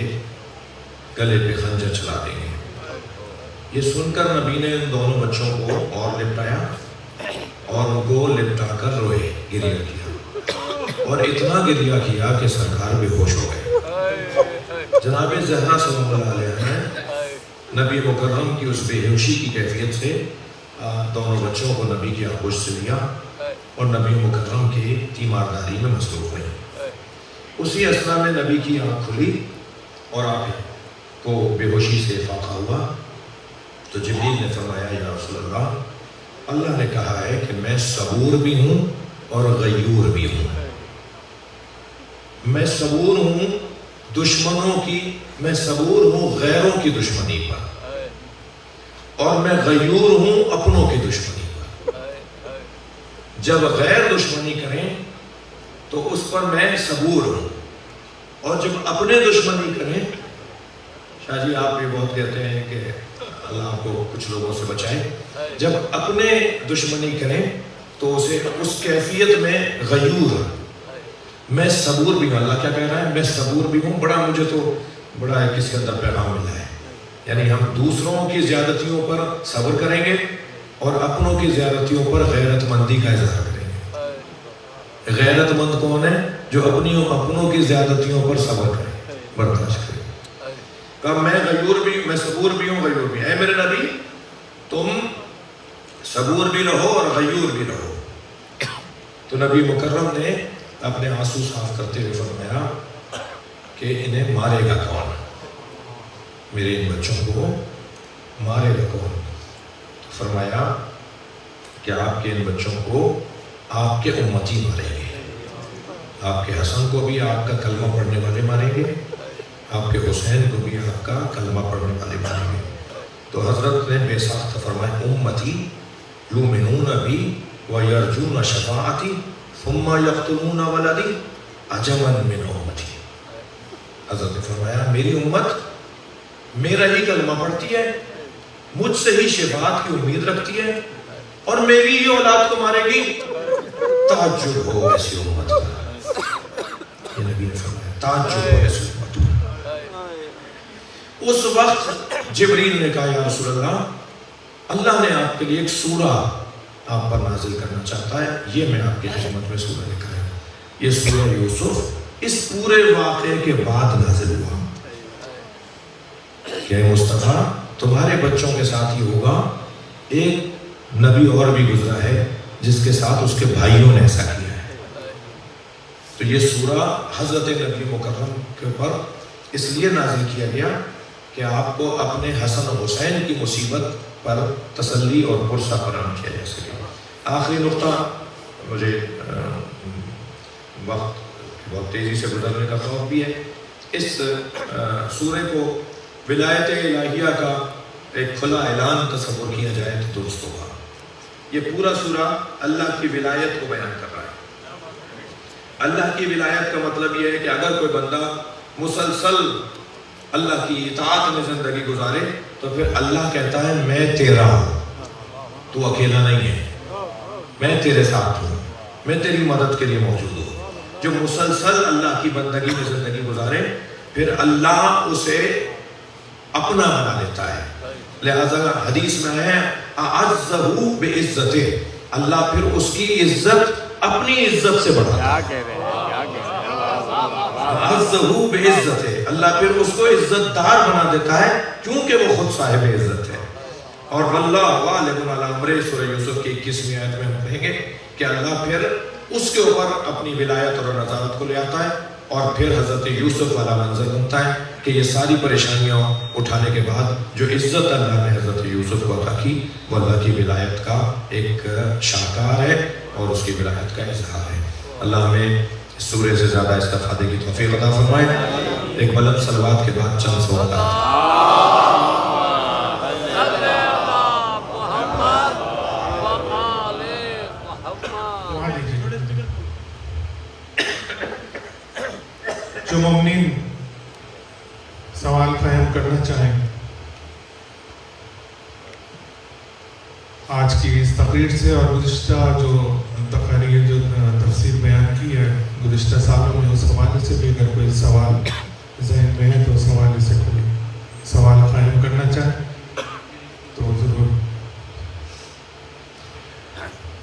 گلے پہ خنجر چلا دیں گے۔ یہ سن کر نبی نے ان دونوں بچوں کو اور لپٹایا اور ان کو لپٹا کر روئے، گریہ کیا، اور اتنا گریہ کیا کہ سرکار بے ہوش ہو گئے۔ جناب زہرا صلی اللہ علیہ نے نبی مکرم کی اس بے ہوشی کی کیفیت سے دونوں بچوں کو نبی کی آغوش سے لیا اور نبی مکرم کی تیمارداری میں مصروف ہوئے۔ اسی اثنا میں نبی کی آنکھ کھلی اور آپ کو بے ہوشی سے فاقہ ہوا، تو جبریل نے فرمایا یا رسول اللہ اللہ نے کہا ہے کہ میں صبور بھی ہوں اور غیور بھی ہوں، میں صبور ہوں دشمنوں کی، میں صبور ہوں غیروں کی دشمنی پر، اور میں غیور ہوں اپنوں کی دشمنی پر۔ جب غیر دشمنی کریں تو اس پر میں صبور ہوں، اور جب اپنے دشمنی کریں، شاہ جی آپ بھی بہت کہتے ہیں کہ اللہ آپ کو کچھ لوگوں سے بچائے، جب اپنے دشمنی کریں تو اسے اس کیفیت میں غیور، میں صبور بھی ہوں۔ اللہ کیا کہہ رہا ہے؟ میں صبور بھی ہوں۔ مجھے تو بڑا ہے کس کے اندر پیغام ملا ہے، یعنی ہم دوسروں کی زیادتیوں پر صبر کریں گے اور اپنوں کی زیادتیوں پر غیرت مندی کا اظہار کریں گے۔ غیرت مند کون ہے؟ جو اپنوں کی زیادتیوں پر صبر کرے، برداشت کرے۔ کہا میں صبور بھی ہوں، غیور بھی۔ اے میرے نبی تم صبور بھی رہو اور غیور بھی رہو۔ تو نبی مکرم نے اپنے آنسو صاف کرتے ہوئے فرمایا کہ انہیں مارے گا کون، میرے ان بچوں کو مارے گا کون؟ تو فرمایا کہ آپ کے ان بچوں کو آپ کے امتی ماریں گے، آپ کے حسن کو بھی آپ کا کلمہ پڑھنے والے ماریں گے، آپ کے حسین کو بھی آپ کا کلمہ پڑھنے والے ماریں گے۔ تو حضرت نے بے ساختہ فرمایا امتی یؤمنون بی ویرجون شفاعتی ثم یقتلون ولدی عجما من امتی۔ حضرت نے فرمایا میری امت میرا ہی کلمہ پڑھتی ہے، مجھ سے ہی شفاعت کی امید رکھتی ہے، اور میری ہی اولاد کو مارے گی۔ تعجب ہو ایسی امت کا، یہ نبی نے فرمایا تعجب ہو ایسی امت کا۔ اس وقت جبریل نے کہا یا رسول اللہ نے آپ کے لیے ایک سورہ آپ پر نازل کرنا چاہتا ہے، یہ میں آپ کی خدمت میں سورہ لے کر آیا ہوں۔ یہ سورہ یوسف اس پورے واقعے کے بعد نازل ہوا کہ اے مصطفیٰ تمہارے بچوں کے ساتھ ہی ہوگا، ایک نبی اور بھی گزرا ہے جس کے ساتھ اس کے بھائیوں نے ایسا کیا ہے۔ تو یہ سورہ حضرت نبی مکرم کے اوپر اس لیے نازل کیا گیا کہ آپ کو اپنے حسن و حسین کی مصیبت پر تسلی اور پرسہ فراہم کیا جا سکے۔ آخری نقطہ، مجھے وقت بہت تیزی سے گزرنے کا خوف بھی ہے، اس سورے کو ولایت الہیہ کا ایک کھلا اعلان تصور کیا جائے تو درست ہوگا۔ یہ پورا سورہ اللہ کی ولایت کو بیان کر رہا ہے۔ اللہ کی ولایت کا مطلب یہ ہے کہ اگر کوئی بندہ مسلسل اللہ کی اطاعت میں زندگی گزارے تو پھر اللہ کہتا ہے میں تیرا ہوں، تو اکیلا نہیں ہے، میں تیرے ساتھ ہوں، میں تیری مدد کے لیے موجود ہوں۔ جو مسلسل اللہ کی بندگی میں زندگی گزارے پھر اللہ اسے اپنا بنا لیتا ہے۔ لہذا حدیث میں ہے اعزہ بعزتہ، اللہ پھر اس کی عزت اپنی عزت سے بڑھاتا ہے۔ اعزہ بعزتہ، اللہ پھر اس کو عزت دار بنا دیتا ہے کیونکہ وہ خود صاحب عزت ہے۔ اور واللہ غالب علی امرہ، سورہ یوسف کی 21ویں آیت میں ہم کہیں گے کہ اللہ پھر اس کے اوپر اپنی ولایت اور نظارت کو لے آتا ہے، اور پھر حضرت یوسف والا منظر بنتا ہے کہ یہ ساری پریشانیاں اٹھانے کے بعد جو عزت اللہ نے حضرت یوسف کو عطا کی وہ اللہ کی ولایت کا ایک شاہکار ہے اور اس کی ولایت کا اظہار ہے۔ اللہ ہمیں اس سورے سے زیادہ استفادے کی توفیق عطا فرمائے۔ ایک بلند صلوات کے بعد چند سوالات۔ جو مومنین سوال قائم کرنا چاہیں آج کی اس تقریر سے، اور گزشتہ جو تقریر جو تفسیر بیان کی ہے گزشتہ سالوں میں، اس حوالے سے بھی اگر کوئی سوال ذہن میں ہے تو اس حوالے سے کوئی سوال قائم کرنا چاہیں تو ضرور۔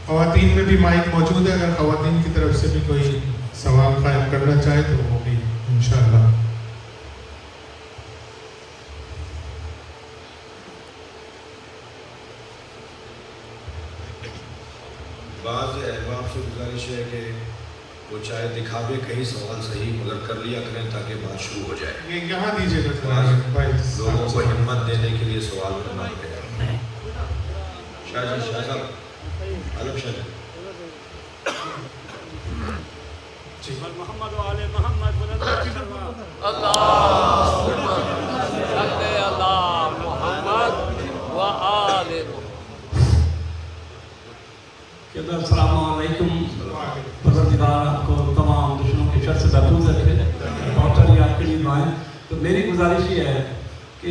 خواتین میں بھی مائک موجود ہے، اگر خواتین کی طرف سے بھی کوئی سوال قائم کرنا چاہے تو وہ بھی انشاءاللہ۔ بعض احباب سے گزارش ہے کہ وہ چاہے دکھاوے کہیں سوال صحیح مگر کر لیا کریں تاکہ بات شروع ہو جائے۔ یہ یہاں دیجیے گا لوگوں کو ہمت دینے کے لیے سوال کرنا پڑے گا۔ شاہ جی، شاہ صاحب، عالم شاہ جی۔ محمد و آل محمد اللہم صلی علی محمد و آل محمد۔ السلام علیکم، پروردگار آپ کو تمام دشمنوں کے شر سے محفوظ رکھے، بہت آپ کے لیے دعائیں۔ تو میری گزارش یہ ہے کہ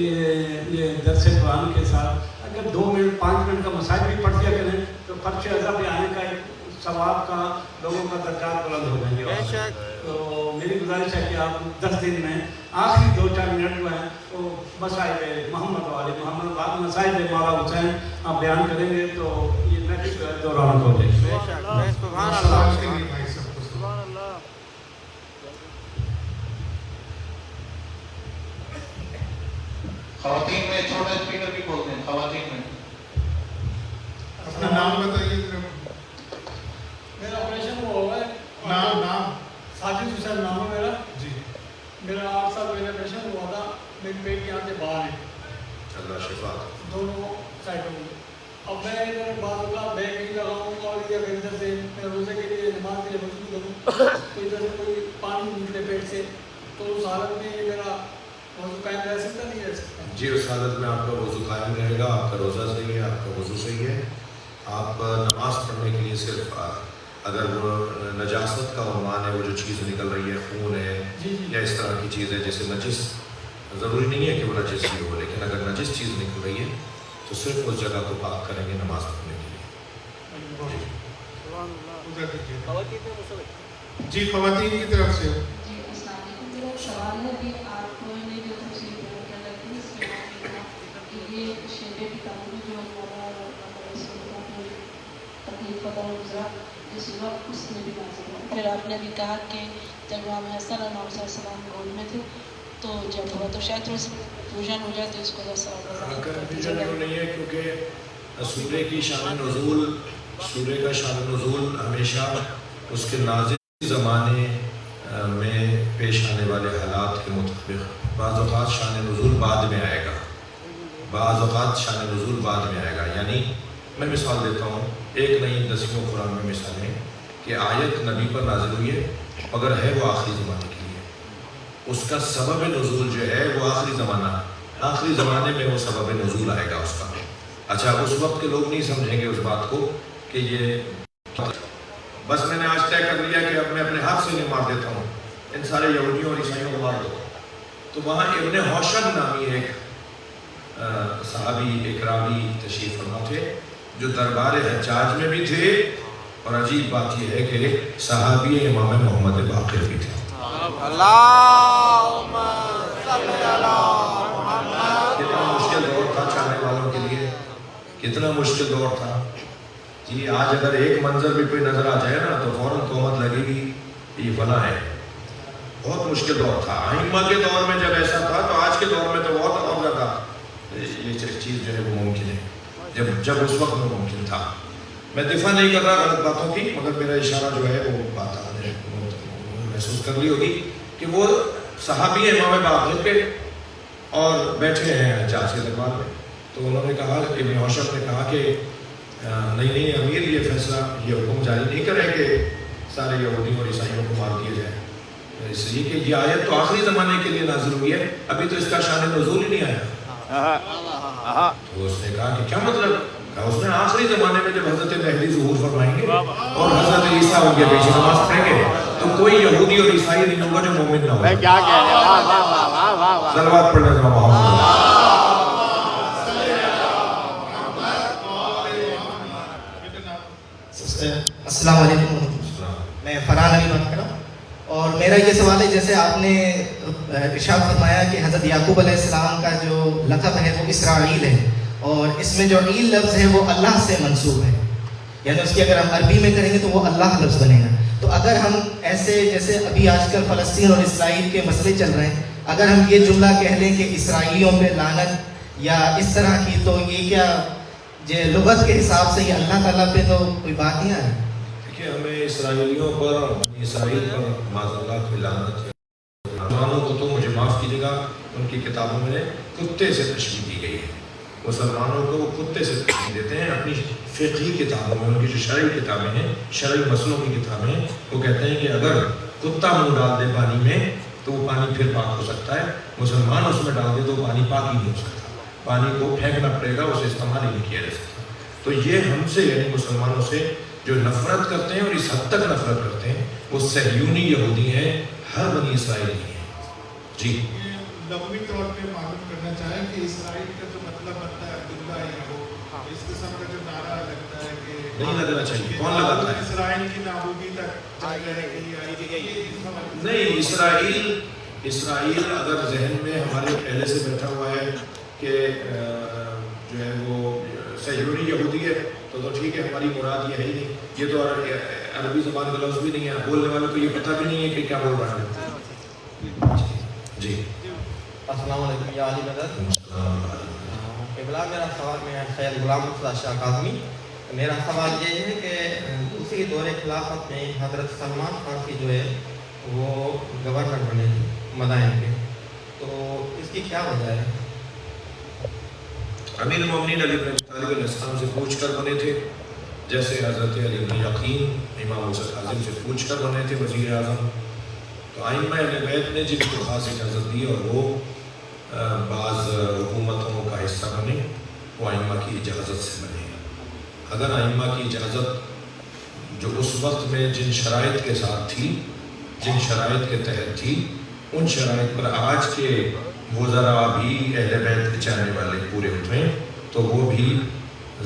یہ درس قرآن کے ساتھ اگر 2 منٹ 5 منٹ کا مسائل بھی پڑھ دیا کریں تو فرش ازا پہ آنے کا ایک ثواب کا لوگوں کا درجات بلند ہو جائیں گے۔ تو میری گزارش ہے کہ آپ 10 دن میں آخری 2-4 منٹ جو ہیں وہ مسائل محمد والے محمد بعد مسائل مولا حسین آپ بیان کریں گے تو یہ محفل دوران ہو جائے گی۔ خواتین میں چھوٹا اسپیکر بھی بولتے ہیں، خواتین میں اپنا نام بتائیے ذرا۔ میرا آپریشن ہوا ہوا ہے، نام ساجد حسین نام ہے میرا۔ جی میرا 8 سال پہلے آپریشن ہوا تھا، میری پیٹ کے آنتے باہر ہیں اللہ شفا دونوں سائڈوں میں۔ اب میں ادھر بعض اوقات بیگ نہیں لگاؤں اور ادھر ادھر سے میں روزے کے لیے نماز کے لیے وضو کروں تو ادھر سے کوئی پانی نکلے پیٹ سے، تو اس حالت میں میرا وضو قائم رہ سکتا نہیں رہ سکتا؟ جی، اس حالت میں آپ کا وضو قائم رہے گا، آپ کا روزہ صحیح ہے، آپ کا وضو صحیح ہے۔ آپ نماز پڑھنے کے لیے صرف اگر وہ نجاست کا عنوان ہے، وہ جو چیز نکل رہی ہے، خون ہے یا اس طرح کی چیز ہے جیسے نجس، ضروری نہیں ہے کہ وہ نجس ہی ہو، لیکن اگر نجس چیز نکل رہی ہے تو صرف اس جگہ کو پاک کریں گے نماز پڑھنے کے لیے۔ ادھر دیکھیے جی، خواتین کی طرف سے۔ جی السلام علیکم، میرا ایک سوال ہے کہ آپ نے جو تفصیل بیان کر رکھی ہے اس میں آپ نے کہا کہ یہ شیبے کی تعمیر جو ہمارا تکلیف کا دور گزرا جس وقت اس نے بھی نازل ہوا، پھر آپ نے بھی کہا کہ جب امام حسن اور امام صلی اللہ علیہ وسلم گود میں تھے تو جب ہوا تو شاید تھوڑی سی کنفیوژن ہو جاتی ہے، اس کو کنفیوژن نہیں ہے کیونکہ سورہ کی شان نزول، سورہ کا شان نزول ہمیشہ اس کے نازل زمانے میں پیش آنے والے حالات کے مطابق، بعض اوقات شان نزول بعد میں آئے گا، بعض اوقات شان نزول بعد میں آئے گا۔ یعنی میں مثال دیتا ہوں، ایک نہیں 10ویں قرآن میں مثال ہے کہ آیت نبی پر نازل ہوئی ہے مگر ہے وہ آخری زمانے کے لیے، اس کا سبب نزول جو ہے وہ آخری زمانہ، آخری زمانے میں وہ سبب نزول آئے گا اس کا۔ اچھا، اس وقت کے لوگ نہیں سمجھیں گے اس بات کو کہ یہ بس میں نے آج طے کر لیا کہ اب میں اپنے ہاتھ سے نہیں مار دیتا ہوں، ان سارے یہودیوں اور عیسائیوں کو مار دو۔ تو وہاں ابن حوشب نامی ایک صحابی، ایک راوی تشریف فرما تھے جو دربار حجاج میں بھی تھے، اور عجیب بات یہ ہے کہ صحابی امام محمد باقر بھی تھے۔ اللہم صلی علی محمد۔ کتنا مشکل دور تھا چاہنے والوں کے لیے، کتنا مشکل دور تھا جی۔ آج اگر ایک منظر بھی کوئی نظر آ جائے نا تو فوراً تہمت لگے گی یہ فلاں ہے۔ بہت مشکل دور تھا، ائمہ کے دور میں جب ایسا تھا تو آج کے دور میں تو بہت اور زیادہ یہ چیز جو ہے وہ ممکن ہے، جب اس وقت میں ممکن تھا۔ میں دفاع نہیں کر رہا غلط باتوں کی، مگر میرا اشارہ جو ہے وہ بات آپ نے محسوس کر لی ہوگی کہ وہ صحابی امام باقر کے اور بیٹھے ہیں حجاج کے دربار میں، تو انہوں نے کہا، ابن حوشب نے کہا کہ نہیں امیر، یہ فیصلہ، یہ حکم جاری نہیں کرے کہ سارے یہودیوں اور عیسائیوں کو مار دیا جائے، اس لیے کہ یہ آیت تو آخری زمانے کے لیے نازل ہوئی ہے، ابھی تو اس کا شان نزول ہی نہیں آیا۔ تو اس نے کہا کہ کیا مطلب؟ اس نے آخری زمانے میں جب حضرت مہدی ظہور فرمائیں گے اور حضرت عیسیٰ ان کے پیچھے نماز پڑھیں گے تو کوئی یہودی اور عیسائی نہیں ہوگا جو مومن نہ ہوگا۔ کیا کہہ رہے ہیں؟ واہ واہ واہ واہ واہ واہ۔ صلوات پڑھنے کا محمد۔ السلام علیکم، میں فرحان علی بات کر رہا ہوں، اور میرا یہ سوال ہے، جیسے آپ نے ارشاد فرمایا کہ حضرت یعقوب علیہ السلام کا جو لقب ہے وہ اسرائیل ہے، اور اس میں جو عیل لفظ ہے وہ اللہ سے منسوب ہے، یعنی اس کی اگر ہم عربی میں کریں گے تو وہ اللہ لفظ بنے گا۔ تو اگر ہم ایسے جیسے ابھی آج کل فلسطین اور اسرائیل کے مسئلے چل رہے ہیں، اگر ہم یہ جملہ کہہ لیں کہ اسرائیلیوں پہ لعنت یا اس طرح کی، تو یہ کیا لغت کے حساب سے یہ اللہ تعالیٰ پہ تو کوئی بات نہیں آ رہی؟ دیکھیے، ہمیں اسرائیلیوں پر، اسرائیل پر معاذ اللہ کوئی لعنت ہے۔ مسلمانوں کو تو مجھے معاف کیجیے گا، ان کی کتابوں میں کتے سے تشبیہ دی گئی ہے، مسلمانوں کو وہ کتے سے تشبیہ دیتے ہیں اپنی فقہی کتابوں میں، ان کی جو شرعی کتابیں ہیں، شرعی مسئلوں کی کتابیں ہیں، وہ کہتے ہیں کہ اگر کتا منہ ڈال دے پانی میں تو وہ پانی پھر پاک ہو سکتا ہے، مسلمان اس میں ڈال دے تو پانی پاک ہی نہیں ہو سکتا، پانی کو پھینکنا پڑے گا، اسے استعمال ہی نہیں کیا جا سکتا۔ تو یہ ہم سے، یعنی مسلمانوں سے جو نفرت کرتے ہیں اور اس حد تک نفرت کرتے ہیں، وہ صہیونی یہودی ہیں، ہر بنی اسرائیلی ہیں۔ جی، لغوی طور پہ معلوم کرنا چاہیں کہ اسرائیل کا جو مطلب بنتا ہے عبداللہ یا وہ، اس قسم کا جو نعرہ لگتا ہے کہ نہیں لگنا چاہیے، کون لگاتا ہے؟ اسرائیل کی نابودی تک نہیں، اسرائیل اگر ذہن میں ہمارے پہلے سے بیٹھا ہوا ہے کہ جو ہے وہ صہیونی یہودی ہے تو ٹھیک ہے، ہماری مراد یہ ہے ہی نہیں، یہ تو عربی زبان کا لفظ بھی نہیں ہے، بولنے والوں کو یہ پتہ بھی نہیں ہے کہ کیا بول رہا ہے۔ جی، السلام علیکم یا علی مدد قبلہ. میرا سوال میں سید غلام مرتضیٰ شاہ کاظمی. میرا سوال یہ ہے کہ اسی دور خلافت میں حضرت سلمان فارسی جو ہے وہ گورنر بنے تھے مدائن کے, تو اس کی کیا وجہ ہے؟ امیر المومنین علی بن ابی طالب علیہ السلام سے پوچھ کر بنے تھے, جیسے حضرت علی بن یقین امام حسین اعظم سے پوچھ کر بنے تھے وزیر اعظم. تو ائمہ اہل بیت نے جن کو خاص اجازت دی اور وہ بعض حکومتوں کا حصہ بنے, وہ ائمہ کی اجازت سے بنے. اگر ائمہ کی اجازت جو اس وقت میں جن شرائط کے ساتھ تھی, جن شرائط کے تحت تھی, ان شرائط پر آج کے وزراء بھی اہل بیت کے چاہنے والے پورے اتریں تو وہ بھی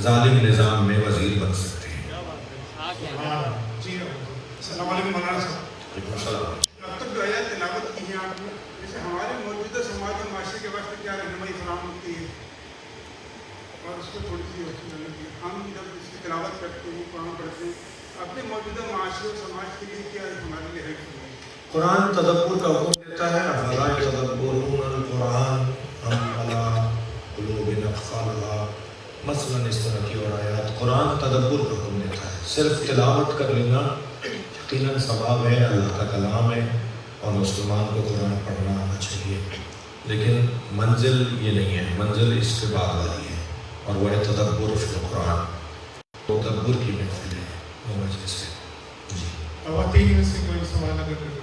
ظالم نظام میں وزیر بن سکتے ہیں. جی السلام علیکم مولانا صاحب. وعلیکم السلام. اب تک جو آیات تلاوت کی ہیں آپ نے, جیسے ہمارے موجودہ سماج و معاشرے کے واسطے کیا رہنمائی فراہم ہوتی ہے, اور اس کو تھوڑی سی ہم جب اس کی تلاوت کرتے ہیں, قرآن پڑھتے ہیں, اپنے موجودہ معاشرے و سماج کے لیے کیا ہمارے لیے ہے؟ قرآن تدبر کا حکم دیتا ہے. افلا یتدبرون القرآن ام علی قلوب اقفالها, مثلاً اس طرح کی اور آیات. قرآن تدبر کا حکم دیتا ہے. صرف تلاوت کر لینا یقیناً ثواب ہے, اللہ کا کلام ہے اور مسلمان کو قرآن پڑھنا آنا چاہیے, لیکن منزل یہ نہیں ہے. منزل اس کے بعد والی ہے اور وہ ہے تدبر فی القرآن. تدبر کی محفل ہے وہ مجلس ہے. جی خواتین میں سے کوئی سوال اگر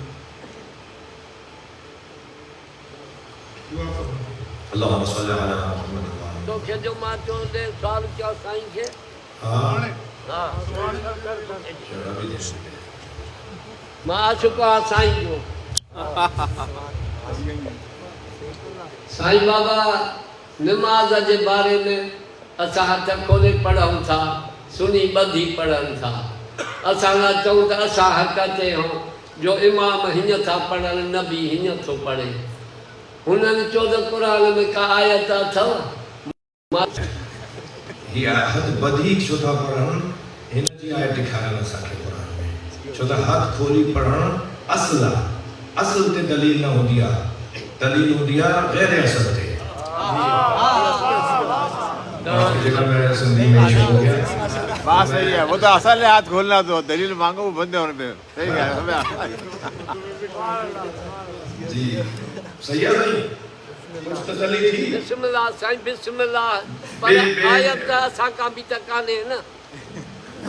اللہم صلی علی محمد. تو کہ جو ماں چون دے سوال کیا سائیں کے ہاں ماں چکا سائیں جو سائیں بابا نماز کے بارے میں اساں ہاتھ کھولے پڑھوں تھا, سنی بدھی پڑھن تھا. اساں نہ چوں تو اساں حق تے ہوں جو امام ہن تھا پڑھن, نبی ہن تو پڑھے. انہوں چودہ قرآن میں کا آیت تھا یہ حد بدھی چھوٹا پڑھن ہن جی آیت دکھانا ساکے قرآن میں. چھوٹا حد کھولی پڑھن اصل تے دلیل نہ ہو دیا, دلیل ہو دیا غیر اصل تے. جگہ میں سندھی میں شروع ہو گیا. بات صحیح ہے, وہ تو اصل ہے ہاتھ کھولنا, تو دلیل مانگو وہ بندے ہونے پہ. صحیح ہے جی صحیح ہے نہیں مستقلی تھی. بسم اللہ سائیں بسم اللہ پر آیت اساں کا بھی تکانے نا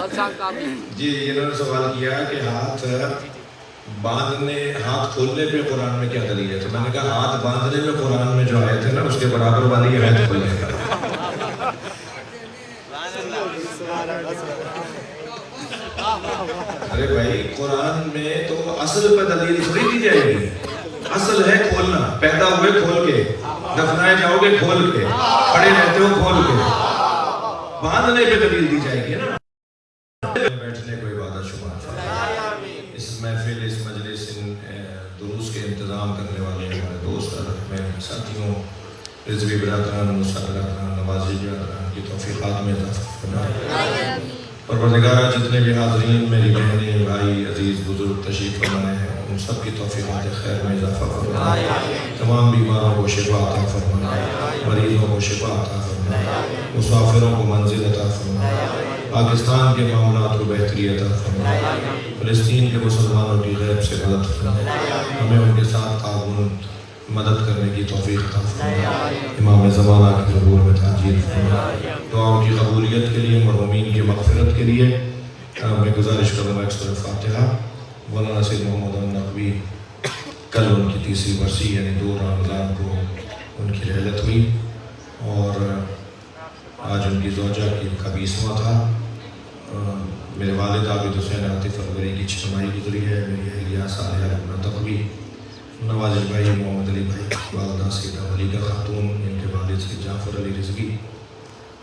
اساں کا بھی. جی انہوں نے سوال کیا کہ ہاتھ باندھنے, ہاتھ کھولنے پہ قرآن میں کیا دلیل ہے. تو میں نے کہا ہاتھ باندھنے میں قرآن میں جو آیت ہے نا اس کے برابر والی آیت کھولنے کا. ارے بھائی قرآن میں تو اصل پہ دلیل تھوڑی دی جائے گی. اصل ہے کھولنا, پیدا ہوئے کھول کے, دفنائے جاؤ گے کھول کے, پڑے رہتے ہو کھول کے. باندھنے پہ دلیل دی جائے گی نا. بیٹھنے کو عبادت شمار. اس محفل, اس مجلس, ان دروس کے انتظام کرنے والے ہمارے دوست میں ساتھیوں, رضوی برادران, موسیٰ برادران, نوازی برادران کی توفیقات میں اضافہ فرمائے. پروردگارہ جتنے بھی حاضرین, میری بہنیں, بھائی, عزیز بزرگ تشریف فرمائے ہیں, ان سب کی توفیقات خیر میں اضافہ فرمائے. تمام بیماروں کو شفا عطا فرمائے, مریضوں کو شفا عطا فرمائے, مسافروں کو منزل عطا فرمائے, پاکستان کے معاملات کو بہتری عطا فرمائے, فلسطین کے مسلمانوں کی غیب سے مدد فرمائے, ہمیں ان کے ساتھ تعاون مدد کرنے کی توفیق عطا فرمائے, امام زمانہ کی ظہور میں تاجیل فرمائے. دعاؤں کی قبولیت کے لیے, مرحومین کی مغفرت کے لیے میں گزارش کروں گا ایک سورہ فاتحہ. مولانا سید محمد النقوی, کل ان کی تیسری برسی یعنی 2 رمضان کو ان کی رحلت ہوئی اور آج ان کی زوجہ کا 20واں تھا. میرے والد عابد حسین عاطف الوری کی 6 گزری ہے. میری اہلیہ صالحہ نقوی, نوازش بھائی, محمد علی بھائی, والدہ سیدہ ملیکہ خاتون, ان کے والد سید جعفر علی رضوی,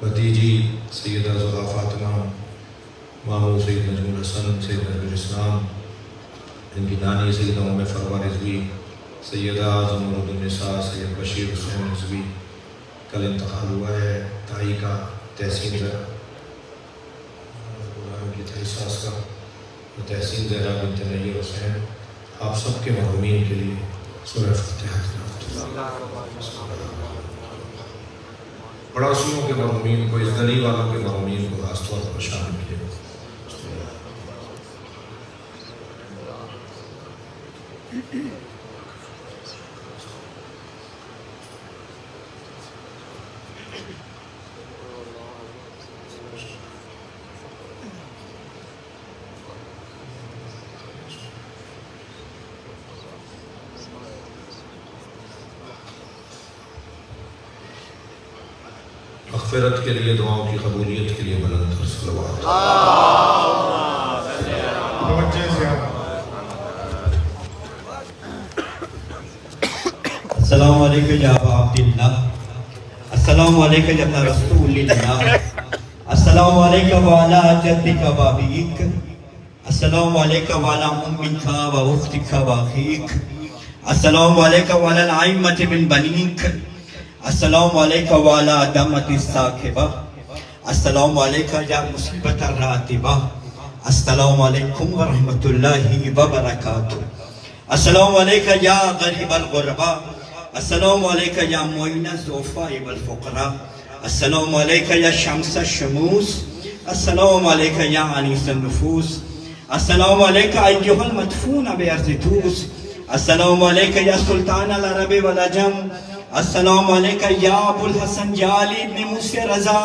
بھتیجی سیدہ زہرا فاطمہ, ماموں سید نجم الحسن, سید نجم الاسلام, ان کی نانی سیدہ ام فروا رضوی, سیدہ زمرد النساء سید بشیر حسین رضوی. کل انتقال ہوا ہے تائی کا, تحسین زہرا کی تائی ساس کا, تحسین زہرا بنت نیر حسین. آپ سب کے مرحومین کے لیے سورہ فاتحہ. پڑوسیوں کے مرحومین کو، اس گلی والوں کے مرحومین کو خاص طور پر شامل کیا۔ مغفرت کے لیے، دعاؤں کی قبولیت کے لیے بلند کر صلوات۔ السلام علیکم یا ابا عبداللہ، السلام علیکم یا ابن رسول اللہ، السلام علیکم وعلا جدک و ابیک، السلام علیکم وعلا امک و اختک و اخیک، السلام علیکم وعلا الائمة من بنیک، السلام علیکم وعلا دمت الساکبہ، السلام علیکم یا مصیبت الراتبہ، السلام علیکم ورحمۃ اللہ وبرکاتہ، السلام علیکم یا غریب الغرباء، السلام علیکم یا معین الضعفاء والفقراء، السلام علیکم یا شمس الشموس، السلام علیکم یا انیس النفوس، السلام علیکم ایھا المدفون بارض طوس، السلام علیکم یا سلطان العرب والعجم، السلام علیکم یا ابو الحسن یا علی ابن موسی رضا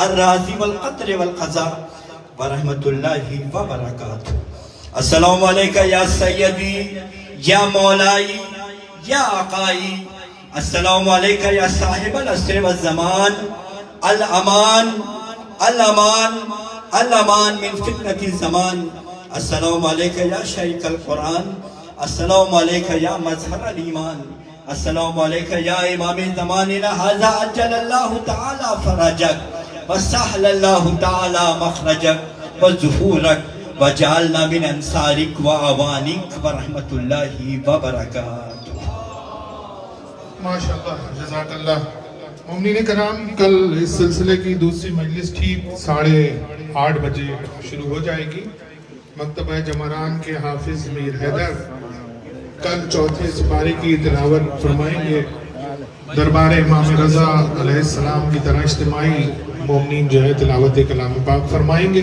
الرازی والقطر والقضاء ورحمۃ اللہ وبرکاتہ، السلام علیکم یا سیدی یا مولائی یا آقائی، السلام علیکم یا صاحب العصر والزمان، الامان الامان الامان من فتنة الزمان، السلام علیکم یا شیخ القرآن، السلام علیکم یا مظہر الایمان، السلام علیکم یا امام زماننا ھذا عجل اللہ تعالی فرجک وسہل اللہ تعالی مخرجک وظہورک وجعلنا من انصارک واعوانک ورحمۃ اللہ وبرکاتہ۔ ماشاءاللہ، جزاک اللہ۔ مومنین کرام، کل اس سلسلے کی دوسری مجلس ٹھیک 8:30 بجے شروع ہو جائے گی۔ مکتبہ جمران کے حافظ میر حیدر کل چوتھے سپارے کی تلاوت فرمائیں گے۔ دربار امام رضا علیہ السلام کی طرح اجتماعی مومنین جو ہے تلاوت کلام پاک فرمائیں گے۔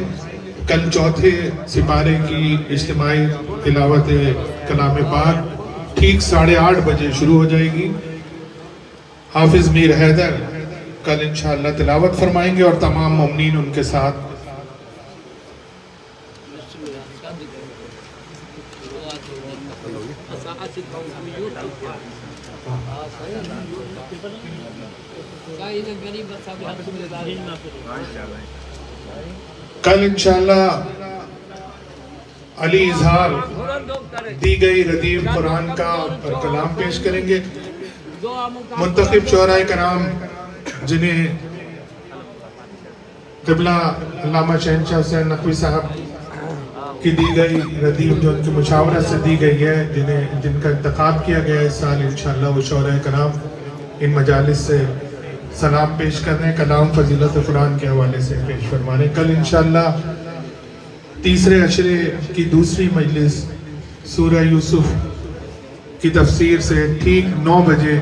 کل چوتھے سپارے کی اجتماعی تلاوت کلام پاک ٹھیک 8:30 بجے شروع ہو جائے گی۔ حافظ میر حیدر کل انشاءاللہ تلاوت فرمائیں گے اور تمام مومنین ان کے ساتھ کل انشاءاللہ علی اظہار دی گئی ردیف قرآن کا اور کلام پیش کریں گے۔ منتخب شعراء کرام جنہیں قبلہ علامہ شہنشاہ حسین نقوی صاحب کی دی گئی ردیف جو ان کی مشاورت سے دی گئی ہے، جن کا انتخاب کیا گیا اس سال، انشاءاللہ وہ شعراء کرام ان مجالس سے سلام پیش کرنے، کلام فضیلت قرآن کے حوالے سے پیش فرمانے۔ کل انشاءاللہ تیسرے عشرے کی دوسری مجلس سورہ یوسف کی تفسیر سے ٹھیک 9 بجے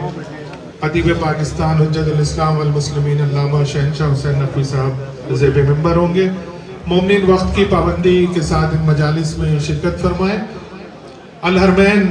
ادیب پاکستان حجت الاسلام والمسلمین علامہ شہنشاہ حسین نقوی صاحب زیب ممبر ہوں گے۔ مومنین وقت کی پابندی کے ساتھ ان مجالس میں شرکت فرمائیں۔ الحرمین